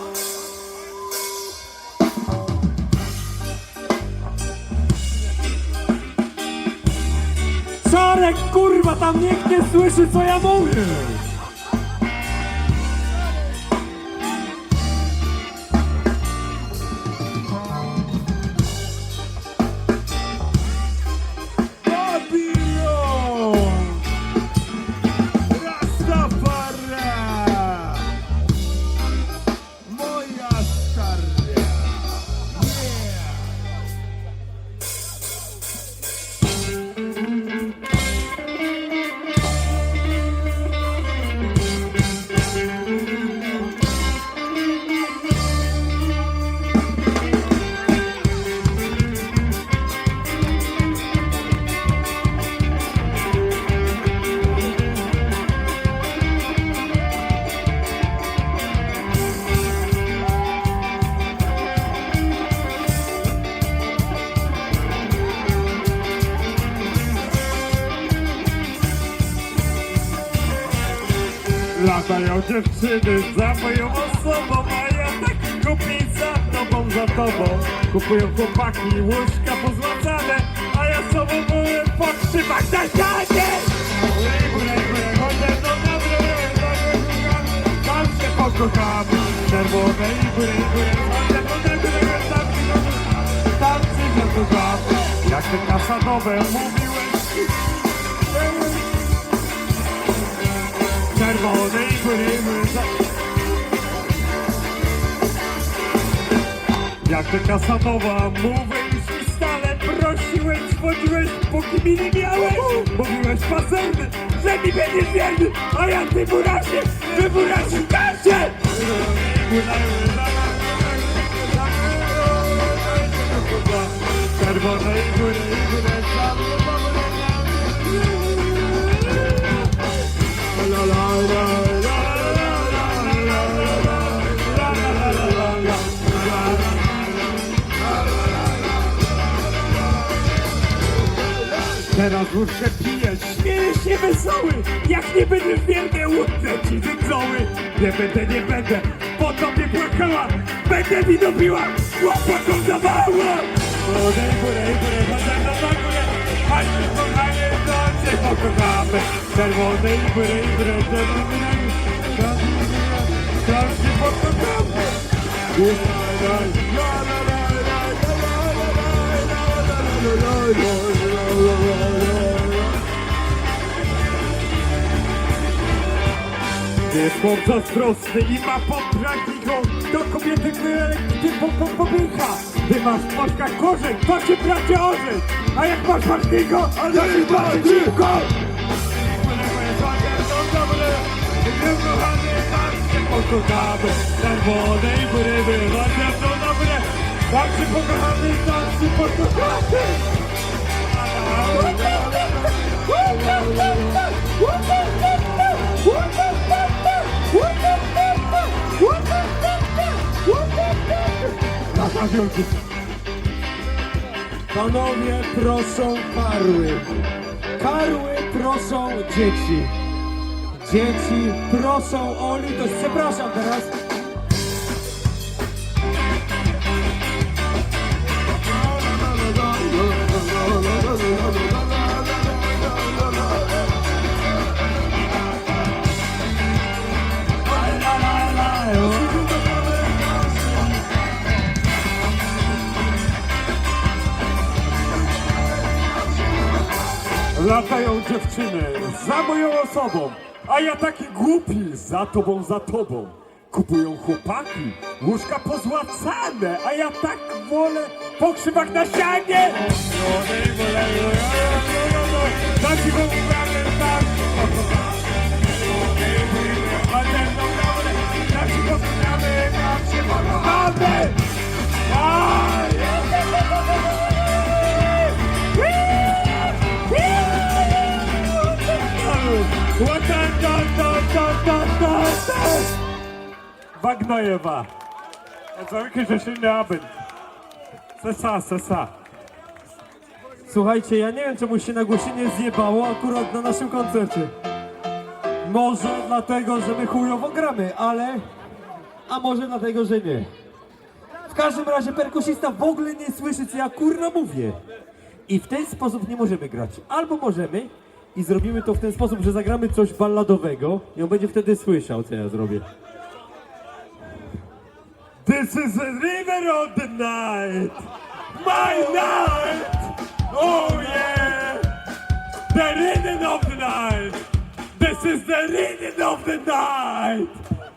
Czarek, kurwa, tam nikt nie słyszy, co ja mówię! Latają dziewczyny za moją osobą, a ja taki głupi za tobą. Kupują chłopaki łóżka pozłacane, a ja sobą byłem podtrzymać na ścianie. Tam się pokochamy, czerwone i góry, tam się pokochamy. Jak te kasanowe mówiłem ci. Czerwone i góry, jak to kasanowa, mówiłeś mi stale, prosiłeś, dzwoniłeś, póki mi nie miałeś. Mówiłeś pazerny, że mi będziesz wierny, a ja ty burasie, wyburasz każdzie. Czerwone i góry, la la la la teraz wódkę pijesz, śmiejesz się wesoły. Jak nie będziesz wierny, łódkę ci wycoły. Nie będę, po tobie płakała. Będę mi dobiła, chłopakom zawała. Górę, chodzę na górę. Chodźmy kochanie, to się pokochamy. Czerwone i góry, tam się pokochamy. Jest chłop zazdrosny i ma poprawiką. Do kobiety popycha. Ty masz w moczkach korzeń, to się bracie orzeń. A jak masz partniego, to się partniego. Pokochamy, czerwone i góry, chociaż to dobre. Tam się pokochamy, tam się pokochamy. Panowie proszą karły. Karły proszą dzieci. Dzieci proszą o litość. Przepraszam teraz. Latają dziewczyny za moją osobą, a ja taki głupi za tobą. Kupują chłopaki, łóżka pozłacane, a ja tak wolę po krzywach na ścianie. Taki wam prawie tak. Jak się pokochamy, jak się pokochamy. Wagnojewa. Zawsze Rzeszynny Abend. Sesa. Słuchajcie, ja nie wiem czemu się nagłośnienie zjebało akurat na naszym koncercie. Może dlatego, że my chujowo gramy, ale... A może dlatego, że nie. W każdym razie perkusista w ogóle nie słyszy, co ja kurna mówię. I w ten sposób nie możemy grać. Albo możemy i zrobimy to w ten sposób, że zagramy coś balladowego i on będzie wtedy słyszał, co ja zrobię. This is the river of the night, my night, oh yeah, the rhythm of the night, this is the rhythm of the night,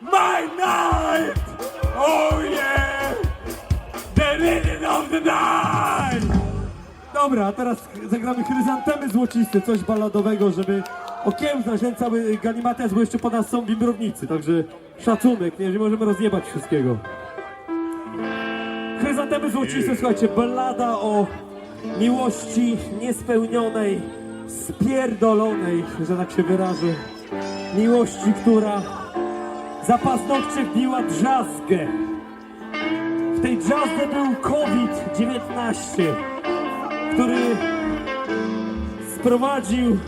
my night, oh yeah, the rhythm of the night. Dobra, a teraz zagramy chryzantemy złociste, coś balladowego, żeby okiełznać ten cały galimates, bo jeszcze po nas są bimbrownicy, także szacunek, nie możemy rozjebać wszystkiego. Chryzantemy złociste, słuchajcie, ballada o miłości niespełnionej, spierdolonej, że tak się wyrażę. Miłości, która za paznokcie wbiła drzazgę. W tej drzazgę był COVID-19, który sprowadził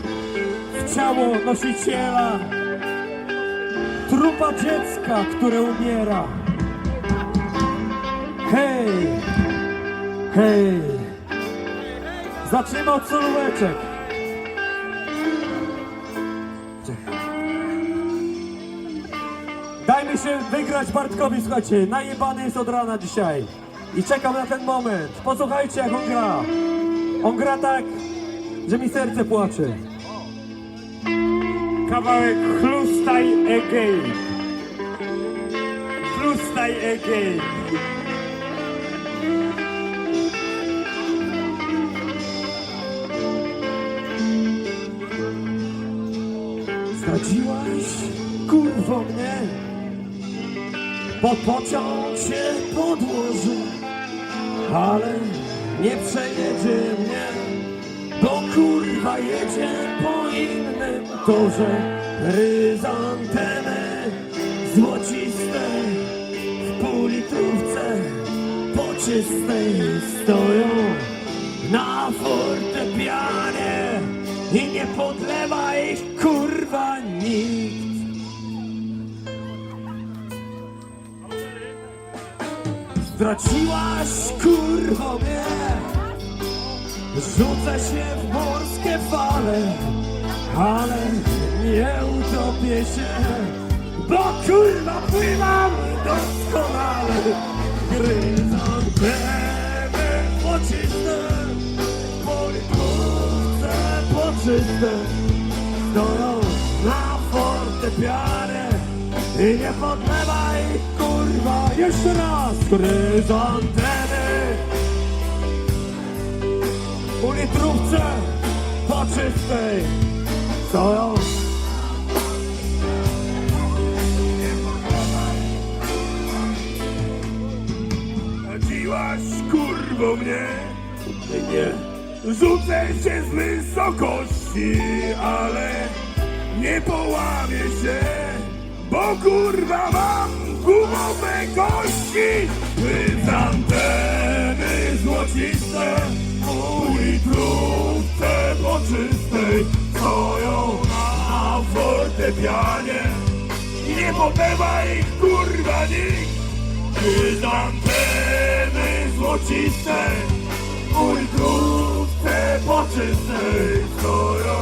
w ciało nosiciela grupa dziecka, które umiera. Hej, hej. Zaczniemy od solóweczek. Dajmy się wygrać Bartkowi, słuchajcie, najebany jest od rana dzisiaj. I czekam na ten moment. Posłuchajcie, jak on gra. On gra tak, że mi serce płacze. Kawałek Chlustaj Again. Chlustaj Again. Zdradziłaś, kurwo, mnie. Pod pociąg się podłoży, ale nie przejedzie mnie, bo kurwa jedzie po innym torze. Chryzantemy złociste w półlitrówce poczystej stoją na fortepianie i nie podlewa ich kurwa nikt. Straciłaś kurwo mnie, rzucę się w morskie fale, ale nie utopię się, bo kurwa pływam doskonale. Chryzantemy poczyste, politrówce poczyste stoją na fortepianie i nie podlewaj kurwa. Jeszcze raz. Chryzantemy u litrówce poczystej stoją. Zdradziłaś kurwo mnie. Nie. Rzucę się z wysokości, ale nie połamię się, bo kurwa mam gumowe kości. Chryzantemy złociste u litrówce poczystej stoją na fortepianie i nie podlewa ich kurwa nikt. Chryzantemy złociste u litrówce poczystej stoją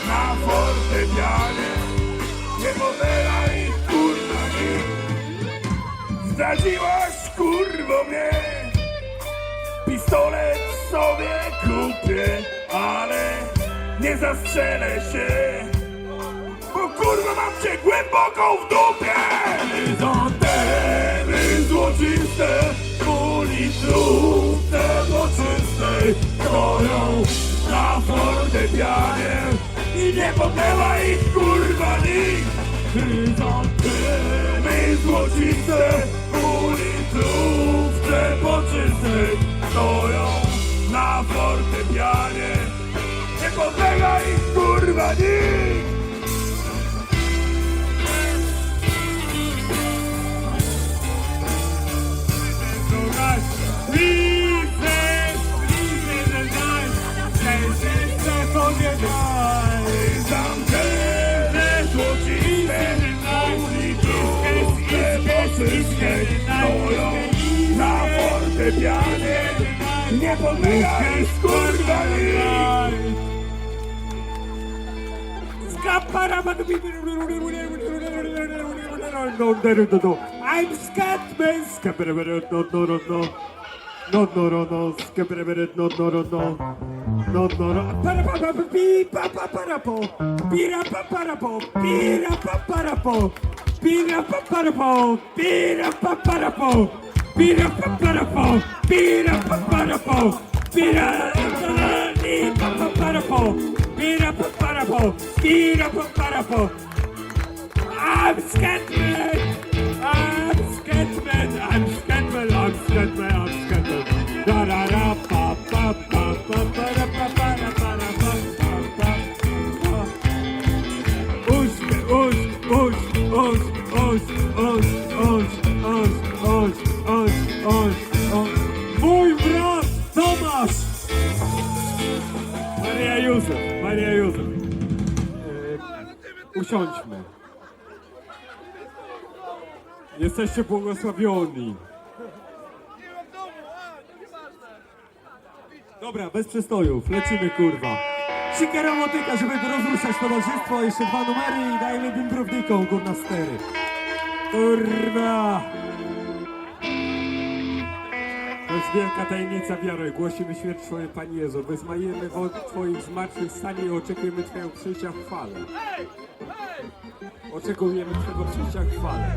na fortepianie, nie podlewa ich kurwa nikt. Zdradziłaś kurwo mnie, pistolet sobie kupię, ale nie zastrzelę się, bo kurwa mam cię głęboko w dupie. Chryzantemy złociste u litrówce poczystej stoją na fortepianie i nie podlewa ich kurwa nikt. Chryzantemy złociste u litrówce poczystej stoją na fortepianie, nie podlega ich kurwa nikt. Chryzantemy złociste u litrówce poczystej stoją na fortepianie, nie podlega ich kurwa nikt. I'm Scatman, Da da da pa pa pa pa pa da pa pa da pa da pa pa pa. Mój brat Tomasz! Maria Józef. Usiądźmy. Jesteście błogosławioni. Dobra, bez przystojów, lecimy kurwa. Siekiera motyka, żeby rozruszać towarzystwo, jeszcze 2 numery i dajmy bimbrownikom kurna stery. Kurwa! To jest wielka tajemnica wiary. Głosimy śmierć Twoją, Panie Jezu. Wyznajemy Twoich zmartwychwstanie i oczekujemy Twojego przyjścia w chwale. Oczekujemy Twojego przyjścia w chwale.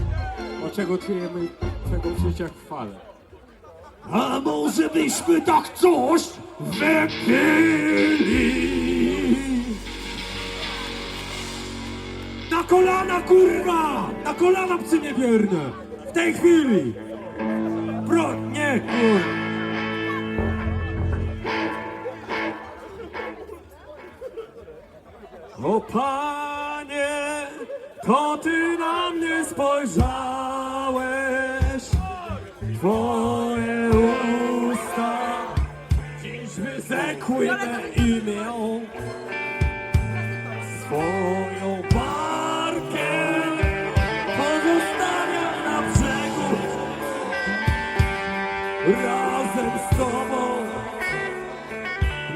Oczekujemy Twojego przyjścia w chwale. A może byśmy tak coś wypili? Na kolana kurwa! Na kolana psy niewierne! W tej chwili! Nie kurwa! O Panie, to Ty na mnie spojrzałeś, Twoje usta dziś wyzekły me imię, swoją barkę pozostawiam na brzegu, razem z Tobą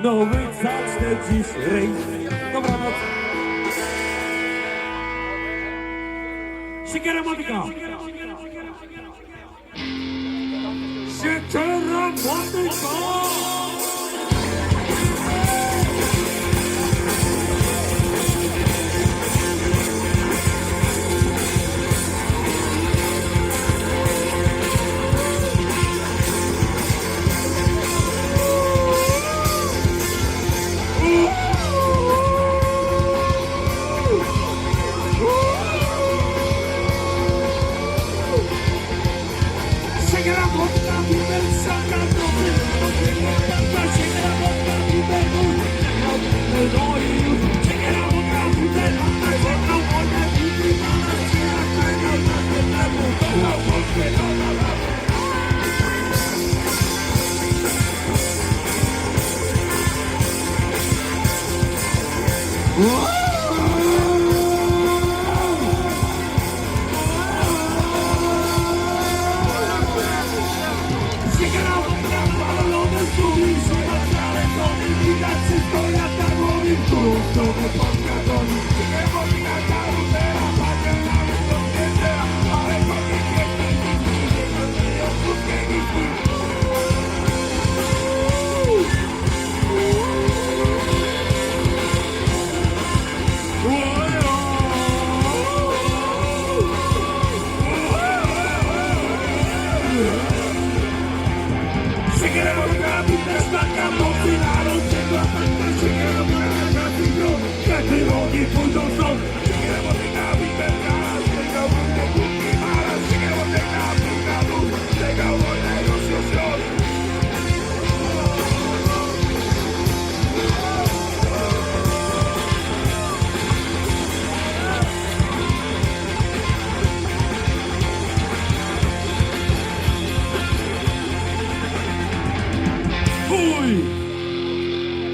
nowy zacznę dziś rejs. Dobranoc. Siekiera motyka! Siekiera motyka!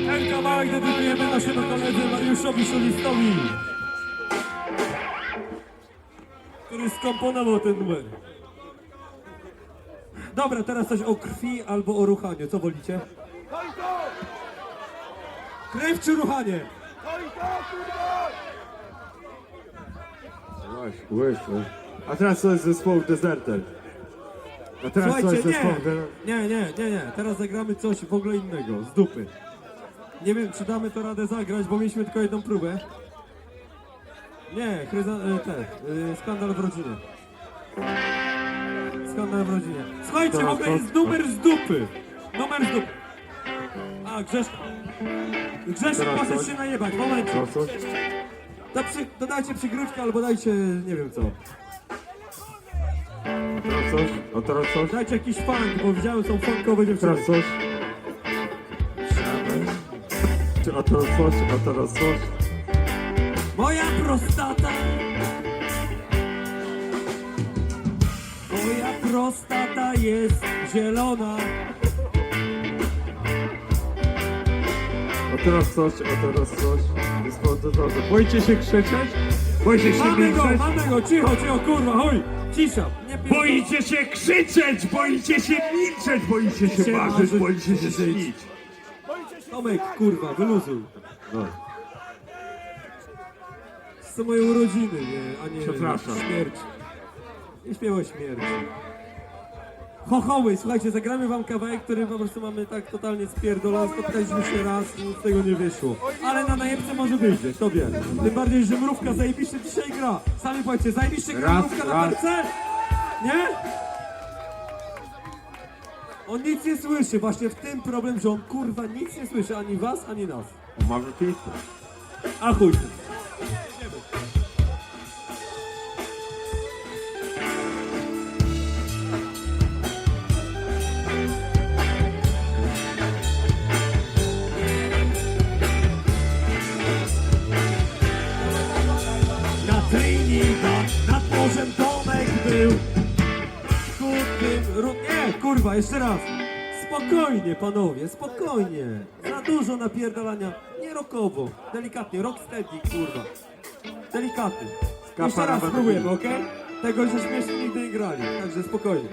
Ten kawałek dedykujemy naszemu koledze Mariuszowi Szulistowi, który skomponował ten numer. Dobra, teraz coś o krwi albo o ruchaniu. Co wolicie? Krew czy ruchanie? Właśnie. A teraz to jest zespoł Deserter. A teraz to Słuchajcie, jest zespoł Deserter. nie. Teraz zagramy coś w ogóle innego, z dupy. Nie wiem, czy damy to radę zagrać, bo mieliśmy tylko jedną próbę. Nie, skandal w rodzinie. Skandal w rodzinie. Słuchajcie, w ogóle jest numer z dupy. Numer z dupy. A, Grzesiek poszedł się najebać, momencie. To dajcie przygrywkę albo dajcie, nie wiem co. A teraz coś? Dajcie jakiś funk, bo widziałem, są funkowe dziewczyny. Teraz coś? A teraz coś? Moja prostata. Moja prostata jest zielona. A teraz coś? Zespoł Deserter. Boicie się krzyczeć? Boicie się Mamy milczeć? go, cicho, kurwa, chuj, cisza. Nie pierdol- Boicie się krzyczeć, boicie się milczeć, boicie się marzyć, boicie się śnić. Tomek, kurwa, wyluzuj. No. To są moje urodziny, nie, a nie Przepraszam. śmierć. Nie śpiewaj śmierci. Chochoły, słuchajcie, zagramy wam kawałek, który po prostu mamy tak totalnie spierdolony. Spotkaliśmy się raz i nic z tego nie wyszło. Ale na najebce może wyjdzie, kto wie. Tym bardziej, że Mrówka zajebiście dzisiaj gra. Sami powiedzcie, zajebiście gra Raz, Mrówka na raz. perce? Nie? On nic nie słyszy, właśnie w tym problem, że on kurwa nic nie słyszy, ani was, ani nas. Mamy tylko. A chuj. Na Trinidad, nad morzem Tomek był. Nie, kurwa, jeszcze raz. Spokojnie, panowie, spokojnie. Za dużo napierdalania. Nie rokowo, delikatnie, rocksteady, kurwa. Delikatnie. Jeszcze raz spróbujemy, okej? Tego żeśmy jeszcze nigdy nie grali, także spokojnie.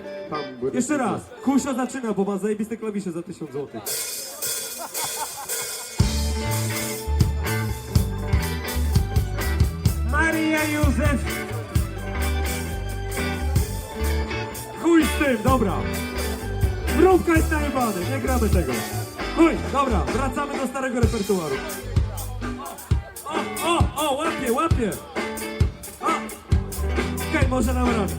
Jeszcze raz. Kusza zaczyna, bo ma zajebiste klawisze za 1000 zł. Maria Józef! Chuj z tym, dobra. Mrówka jest najebany, nie gramy tego. Chuj, dobra, wracamy do starego repertuaru. O, łapie. O, okej, może nam radę.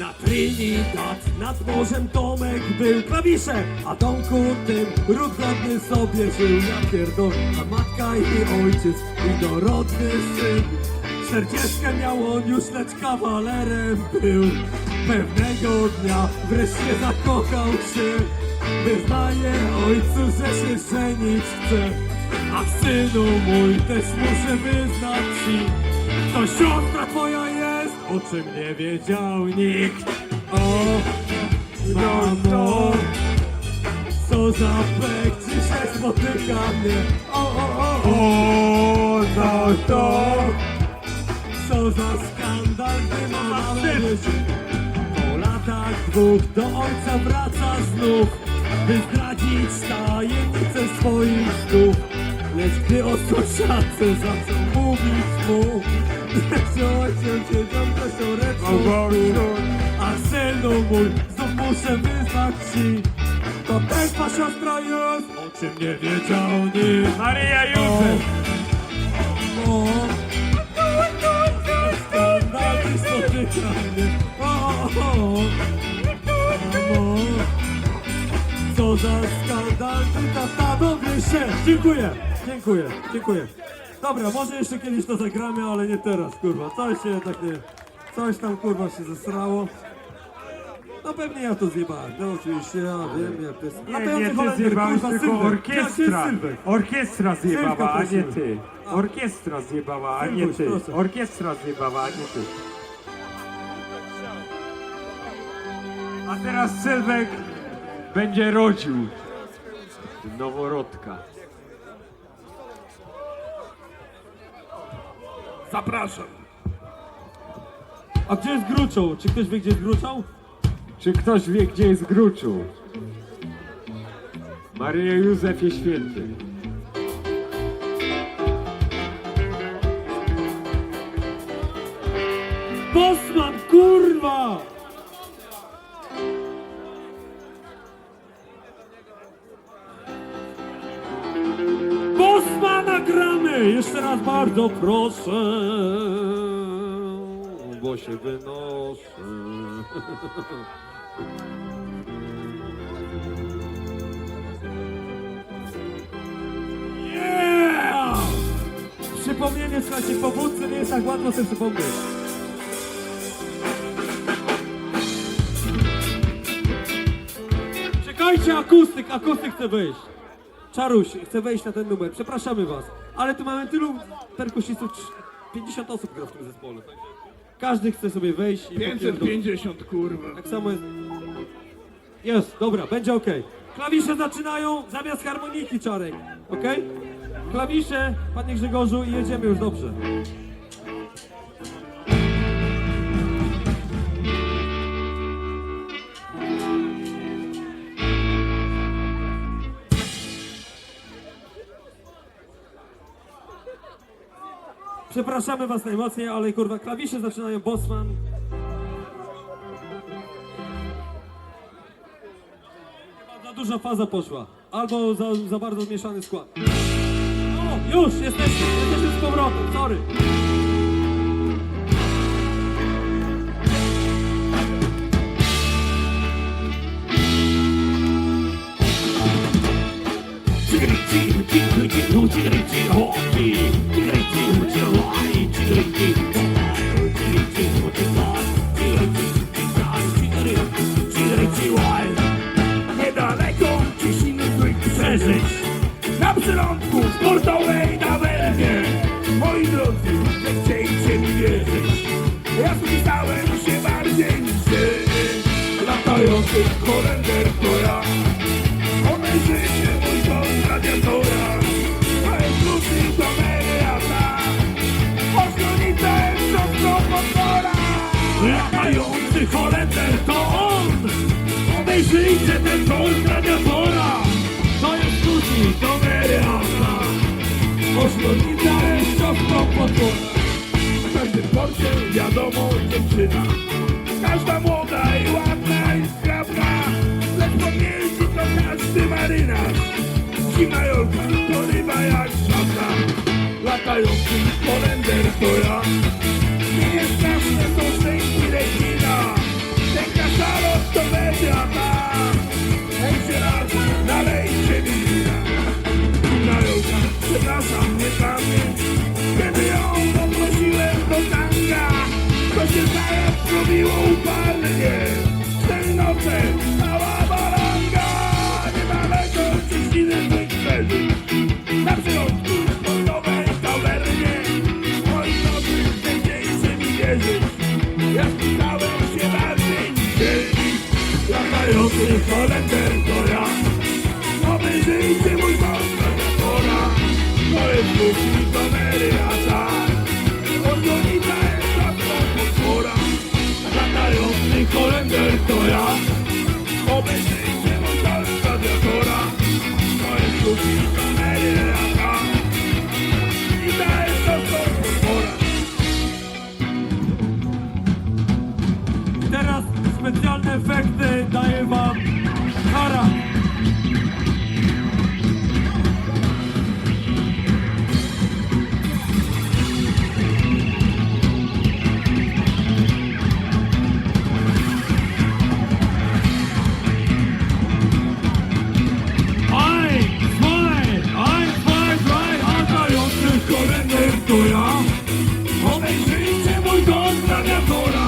Na Trinidad, nad morzem Tomek był. Klawisze, a Tomku tym ród godny sobie żył. Ja pierdol, a matka i ojciec i dorodny syn. 40 miał on już, lecz kawalerem był. Pewnego dnia wreszcie zakochał się. Wyznaje ojcu, że się żenić chce. A synu mój też muszę wyznać ci, to siostra twoja jest, o czym nie wiedział nikt. O, mamo, co za pek dzisiaj spotyka mnie. O, no to... Co za skandal, gdy mama leży. Po latach dwóch do ojca wraca znów, by zdradzić tajemnicę swoich snów. Lecz gdy o sąsiadce zaczął mówić mu, że ojcem siedział kościołeczną, a synu mój, znów muszę wyznać ci, to też ma siostra jest, o czym nie wiedział nikt. Maria Józef! O, skandal spotyka mnie. O, co za skandal, ty tata, dowie się. Dziękuję. Dobra, może jeszcze kiedyś to zagramy, ale nie teraz, kurwa. Coś tam, kurwa, się zesrało. No pewnie ja to zjebałem, no oczywiście, ja wiem jak to jest. Nie, ty zjebałeś, tylko orkiestra. Sylwek. Orkiestra zjebała, a nie prosimy. ty. Orkiestra zjebała, a nie Sylwuś, ty. proszę. Orkiestra zjebała, a nie ty. A teraz Sylwek będzie rodził noworodka. Zapraszam. A gdzie jest Gruczoł? Czy ktoś wie, gdzie jest Gruczoł? Czy ktoś wie, gdzie jest Gruczu? Maria Józefie Święty. Bosman, kurwa! Bosmana gramy! Jeszcze raz bardzo proszę, bo się wynoszę. Yeah! Przypomnienie, słuchajcie, po wódce nie jest tak łatwo sobie przypomnieć. Czekajcie, akustyk chce wejść. Czaruś chce wejść na ten numer, przepraszamy was. Ale tu mamy tylu perkusistów, 50 osób gra w tym zespole. Także każdy chce sobie wejść i 550, kurwa. tak samo jest. Jest, dobra, będzie okej. Klawisze zaczynają zamiast harmoniki, Czarek. Okej? Klawisze, panie Grzegorzu, i jedziemy już dobrze. Przepraszamy was najmocniej, ale kurwa, klawisze zaczynają Bosman. Chyba za duża faza poszła. Albo za bardzo zmieszany skład. O, już jesteśmy z powrotem, sorry. Niedaleko ciśniny złych przeżyć. Na przylądku sportowej tawernie. Moi drodzy, zechciejcie mi wierzyć. Ja spisałem się bardziej niż wy. Latający Holender to ja. Obejrzyjcie mój dom radiatora. To jest ludzki domeriata. Ośmiornica jest siostrą potwora. Latający Holender to on. Obejrzyjcie ten dom radiatora. To jest ludzki domeriata. Ośmiornica jest siostrą potwora. W każdym porcie wiadomo dziewczyna. Każda młoda i ładna i zgrabna. Lecz pamięci to każdy marynarz. Zimna Jolka to ryba jak żadna. Latający Holender to ja. Nie jest straszne są szczęki rekina. Ten kaszalot to będzie ta. Dajcie raz, nalejcie mi wina. Zimna Jolka, przepraszam, nie pamięć. Kiedy ją poprosiłem do tanga, to się zaraz zrobiło upalnie. Tej nocy cała balanga. Niedaleko ciśniny złych przeżyć. Na przylądku sportowej tawernie. Moi drodzy, zechciejcie mi wierzyć. Ja spisałem się bardziej niż wy. Latający Holender to ja. Obejrzyjcie mój dom radiatora. To jest ludzki domeriata. Odsłonica jest rzadką potwora. Latający Holender to ja. Obejrzyjcie mój dom radiatora. To jest ludzki domeriata. Odsłonica jest rzadką potwora. I teraz specjalne efekty daje wam Kara. Latający Holender to ja. Obejrzyjcie mój dom radiatora.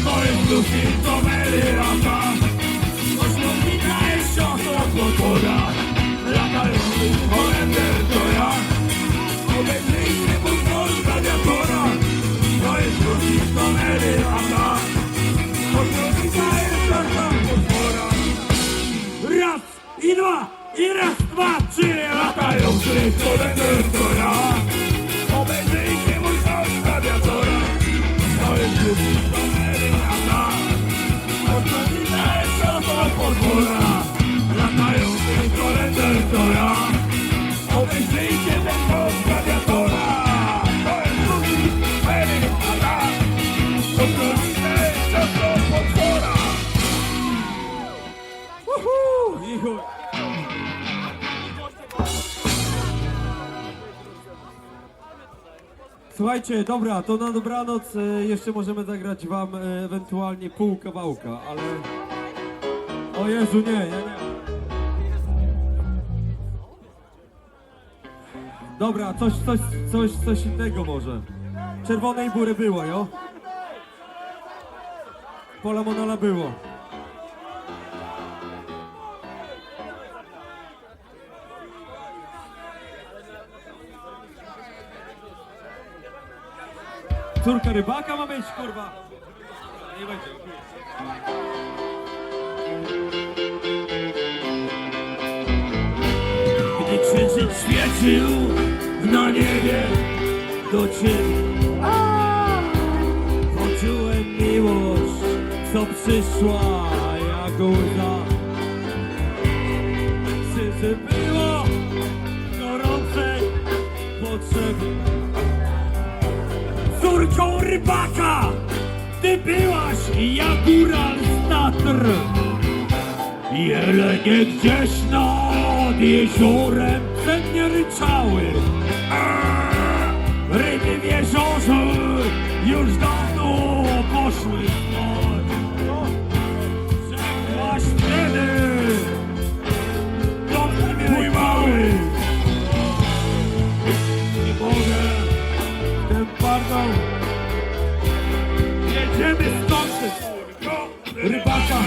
To jest ludzki domeriata. Ośmiornica jest siostrą potwora. Latający Holender to ja. Obejrzyjcie mój dom radiatora. To jest ludzki domeriata. Ośmiornica jest siostrą potwora. Raz i dwa, i raz, dwa, trzy. Latający Holender to ja. Obejrzyjcie mój dom radiatora. To jest ludzki domeriata. Ośmiornica jest siostrą potwora. Latający Holender to ja. Obejrzyjcie ten dom radiatora. To jest ludzki domeriata. Ośmiornica jest siostrą potwora. I chuj. Słuchajcie, dobra, to na dobranoc jeszcze możemy zagrać wam ewentualnie pół kawałka, ale... O Jezu, nie. Dobra, coś innego może. Czerwonej bury było, jo? Pola Monola było. Córka rybaka ma być, kurwa. Nie będzie. świecił na niebie do ciebie. Poczułem miłość, co przyszła jak łza. Serce było gorącej potrzeby. Córką rybaka, ty byłaś jak góral z Tatr. Jelenie gdzieś nad jeziorem cennie ryczały. Ryby w jeziorze już dawno poszły spać. Rzekłaś wtedy, dobrze mój mały. Nie mogę, ten pardon. Jedziemy stąd, rybaka.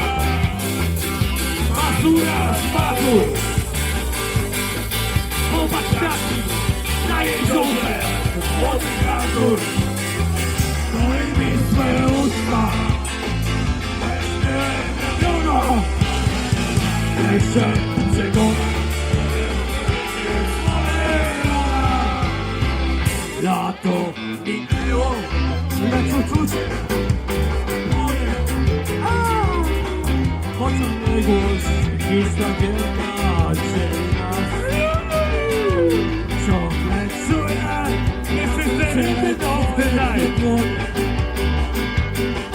Mazura z Mazur. Popatrz taki na jeziorze. Młody Mazur. Daj mi swe usta. Ramiona. Jeszcze przekonać. Lato minęło, lecz uczucie moje. Pociągnę głos, lista wielka dzieli nas. Ciągle czuję, this is the rhythm of the night.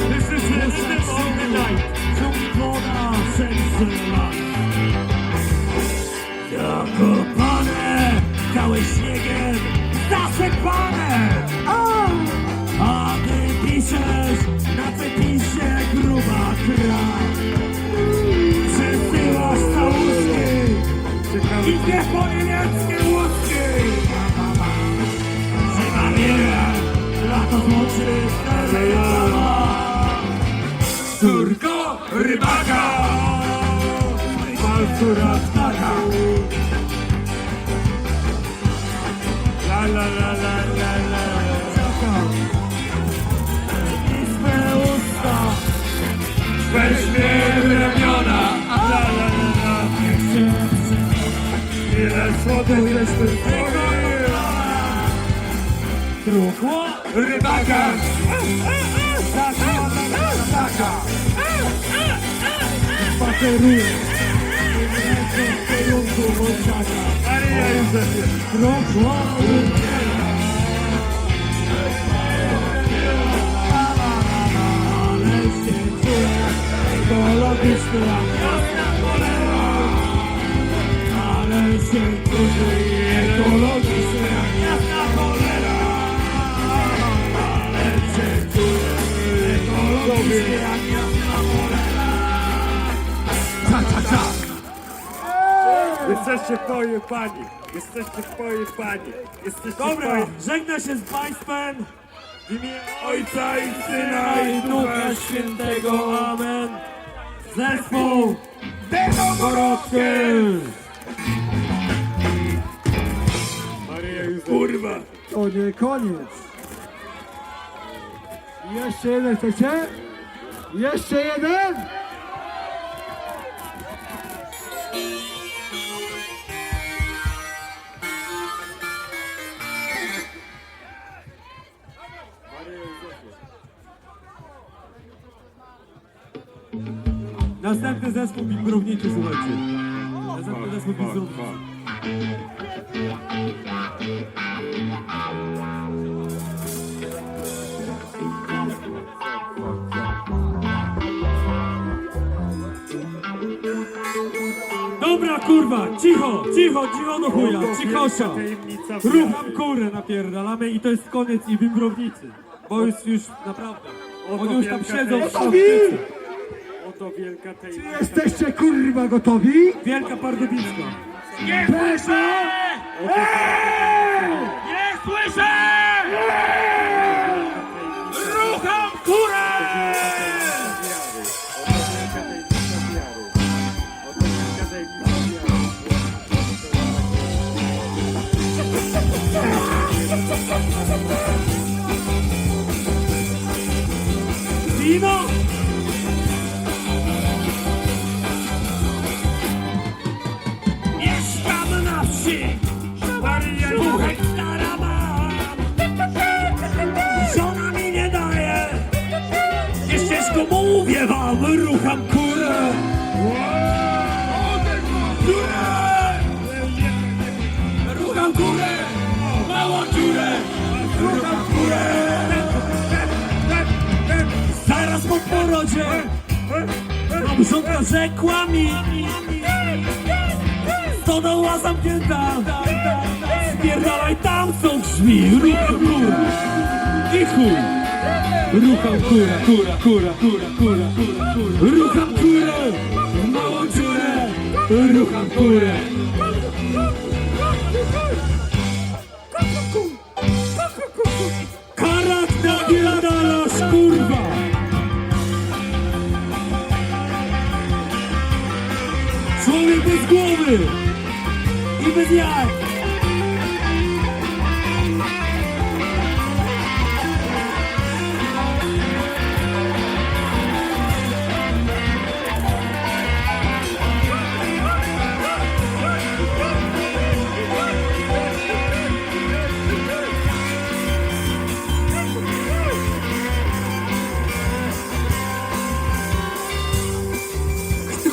This is the rhythm of the night. Ciągła serce las. Zakopane, całe śniegiem, zasypane. A ty piszesz na przepisie gruba kraw. Przesyłasz całuski i dwie po niemieckie łuski. Zima wiele, lato zmoczy stara. Córko rybaka, malcura ptaka. La la la la la la. I swe usta weź mnie w ramiona. La la la la. Ile słodów jeszcze truchło rybaka. Taka. Spaceruje. W kierunku wączaka. Maria Józefie. Truchło rybaka. Ale się czuję ekologiczny jak jasna cholera. Ale się czuję ekologiczny jak jasna cholera. Ale się czuję ekologiczny jak jasna cholera. Ca, ca, ca. Jesteście pojebani. Jesteście pojebani. Jesteście Dobra, pojebani. żegna się z państwem. W imię Ojca i Syna i Ducha Świętego. Amen. Zespół Gorocki. Maria Józefie. Kurwa. To nie koniec. Jeszcze jeden chcecie? Jeszcze jeden? Następny zespół bimbrowniczy, słuchajcie. Następny zespół bimbrowniczy. Dobra kurwa, cicho, cicho, cicho do chuja, cichosza. Rucham kurę napierdalamy i to jest koniec i bimbrownicy. Bo już naprawdę, oni już tam siedzą w szafce. Oto wielka tajemnica. Jesteście kurwa gotowi? Wielka Pardubicka. Nie słyszę! Nie słyszę! Rucham kurę! Wino! Mieszkam na wsi, Rucham kurę! Rucham kurę! Małą dziurę! Rucham kurę! Zaraz po porodzie małżonka rzekła mi, stodoła zamknięta, spierdalaj, tam są drzwi. Rucham kurę i chuj. Rucham kurę, kura, kura, kura, kura, kura, kura. Rucham kurę w małą dziurę. Rucham kurę. Karak napierdalasz, kurwa! Człowiek bez głowy i bez jaj!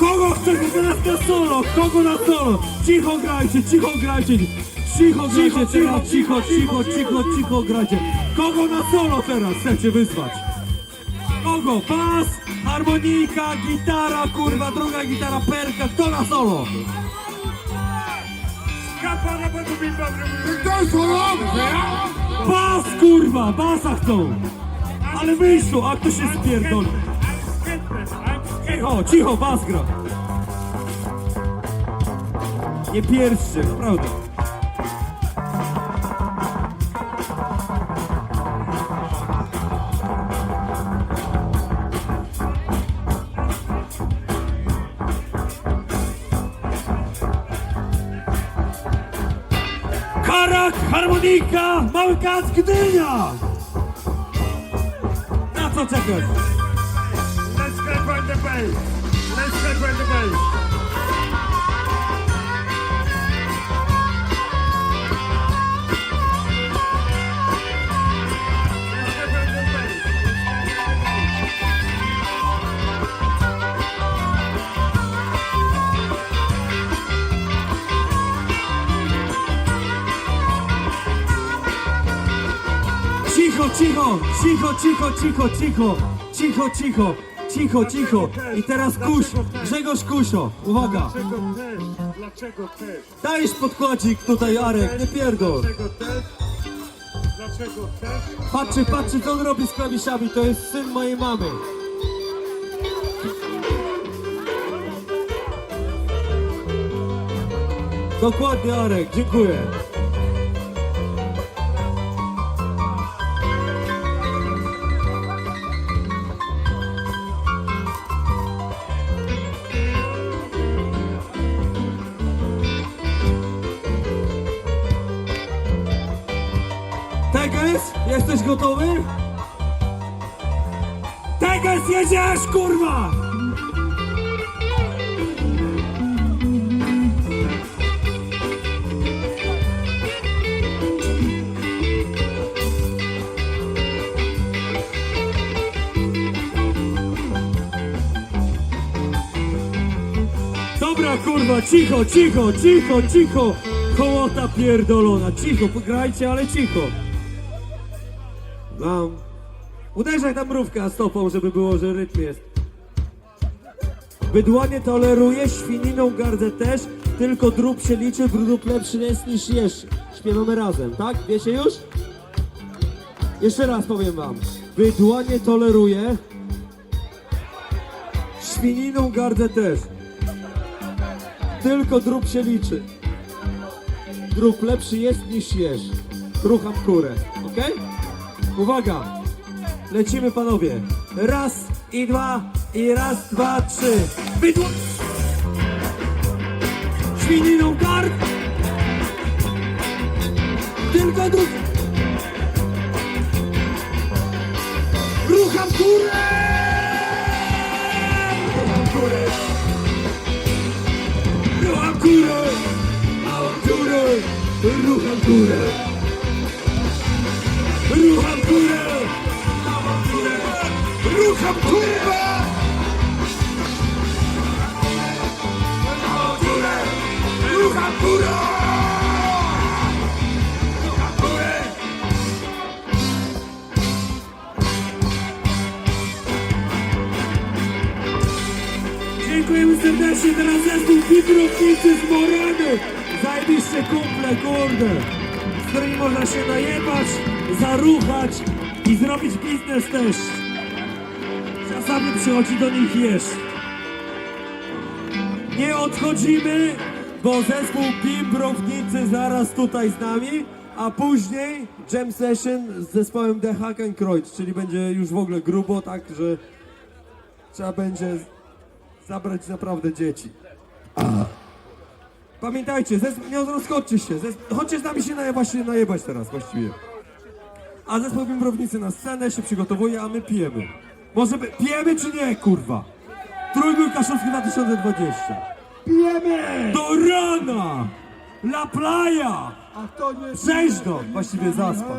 Kogo chcesz teraz na solo? Kogo na solo? Cicho grajcie, cicho grajcie. Cicho grajcie, cicho grajcie. Kogo na solo teraz chcecie wyzwać? Kogo? Bas, harmonika, gitara, kurwa, druga gitara, perka. Kto na solo? Bas, kurwa, basa chcą. Ale wyszło, a kto się spierdoli? Cicho, cicho, bas gra. Nie pierwszy, naprawdę. Karak, harmonika, mały kac, Gdynia! Na co czekasz? Let's get on the bass. Let's get on the bass. Cicho, cicho, cicho, cicho, cicho, cicho, cicho, cicho, cicho, cicho. I teraz Kuś, Grzegorz Kusio, uwaga. Dlaczego też? Dlaczego też? Dajesz podkładzik tutaj, Arek, nie pierdol. Dlaczego też? Dlaczego też? Patrzy, co on robi z klawiszami, to jest syn mojej mamy. Dokładnie, Arek, dziękuję. Teges, jesteś gotowy? Teges, jedziesz, kurwa! Dobra, kurwa, cicho, cicho, cicho, cicho! Hołota pierdolona, cicho, grajcie, ale cicho. Uderzaj tam mrówkę stopą, żeby było, że rytm jest. Bydła nie toleruje, świniną gardzę też, tylko drób się liczy, drób lepszy jest niż jesz. Śpiewamy razem, tak? Wiecie już? Jeszcze raz powiem wam. Bydła nie toleruje, świniną gardzę też, tylko drób się liczy. Drób lepszy jest niż jesz. Rucham kurę, okej? Uwaga! Lecimy, panowie. Raz i dwa, i raz, dwa, trzy. Bydło! Świniną garb! Tylko drób! Rucham kurę! Rucham kurę! Rucham kurę! Małą kurę! Rucham kurę! Rucham kurę! Rucham kurwa! góra! Na górę! Dziękujemy serdecznie, teraz zespół Wibrownicy z Morany. Zajebiście kumple, kurde. Z którymi można się najebać, zaruchać i zrobić biznes też. Czasami przychodzi do nich jeść. Nie odchodzimy, Bo zespół Bimbrownicy zaraz tutaj z nami, a później jam session z zespołem The Hakenkreuz, czyli będzie już w ogóle grubo, tak że trzeba będzie zabrać naprawdę dzieci. Pamiętajcie, nie rozchodźcie się, chodźcie z nami się najebać teraz właściwie. A zespół Bimbrownicy na scenę się przygotowuje, a my pijemy. Może pijemy czy nie, kurwa? Trójbój Kaszubski 2020. pijemy! Do rana! La Playa! A to nie... Przejdź właściwie zaspał.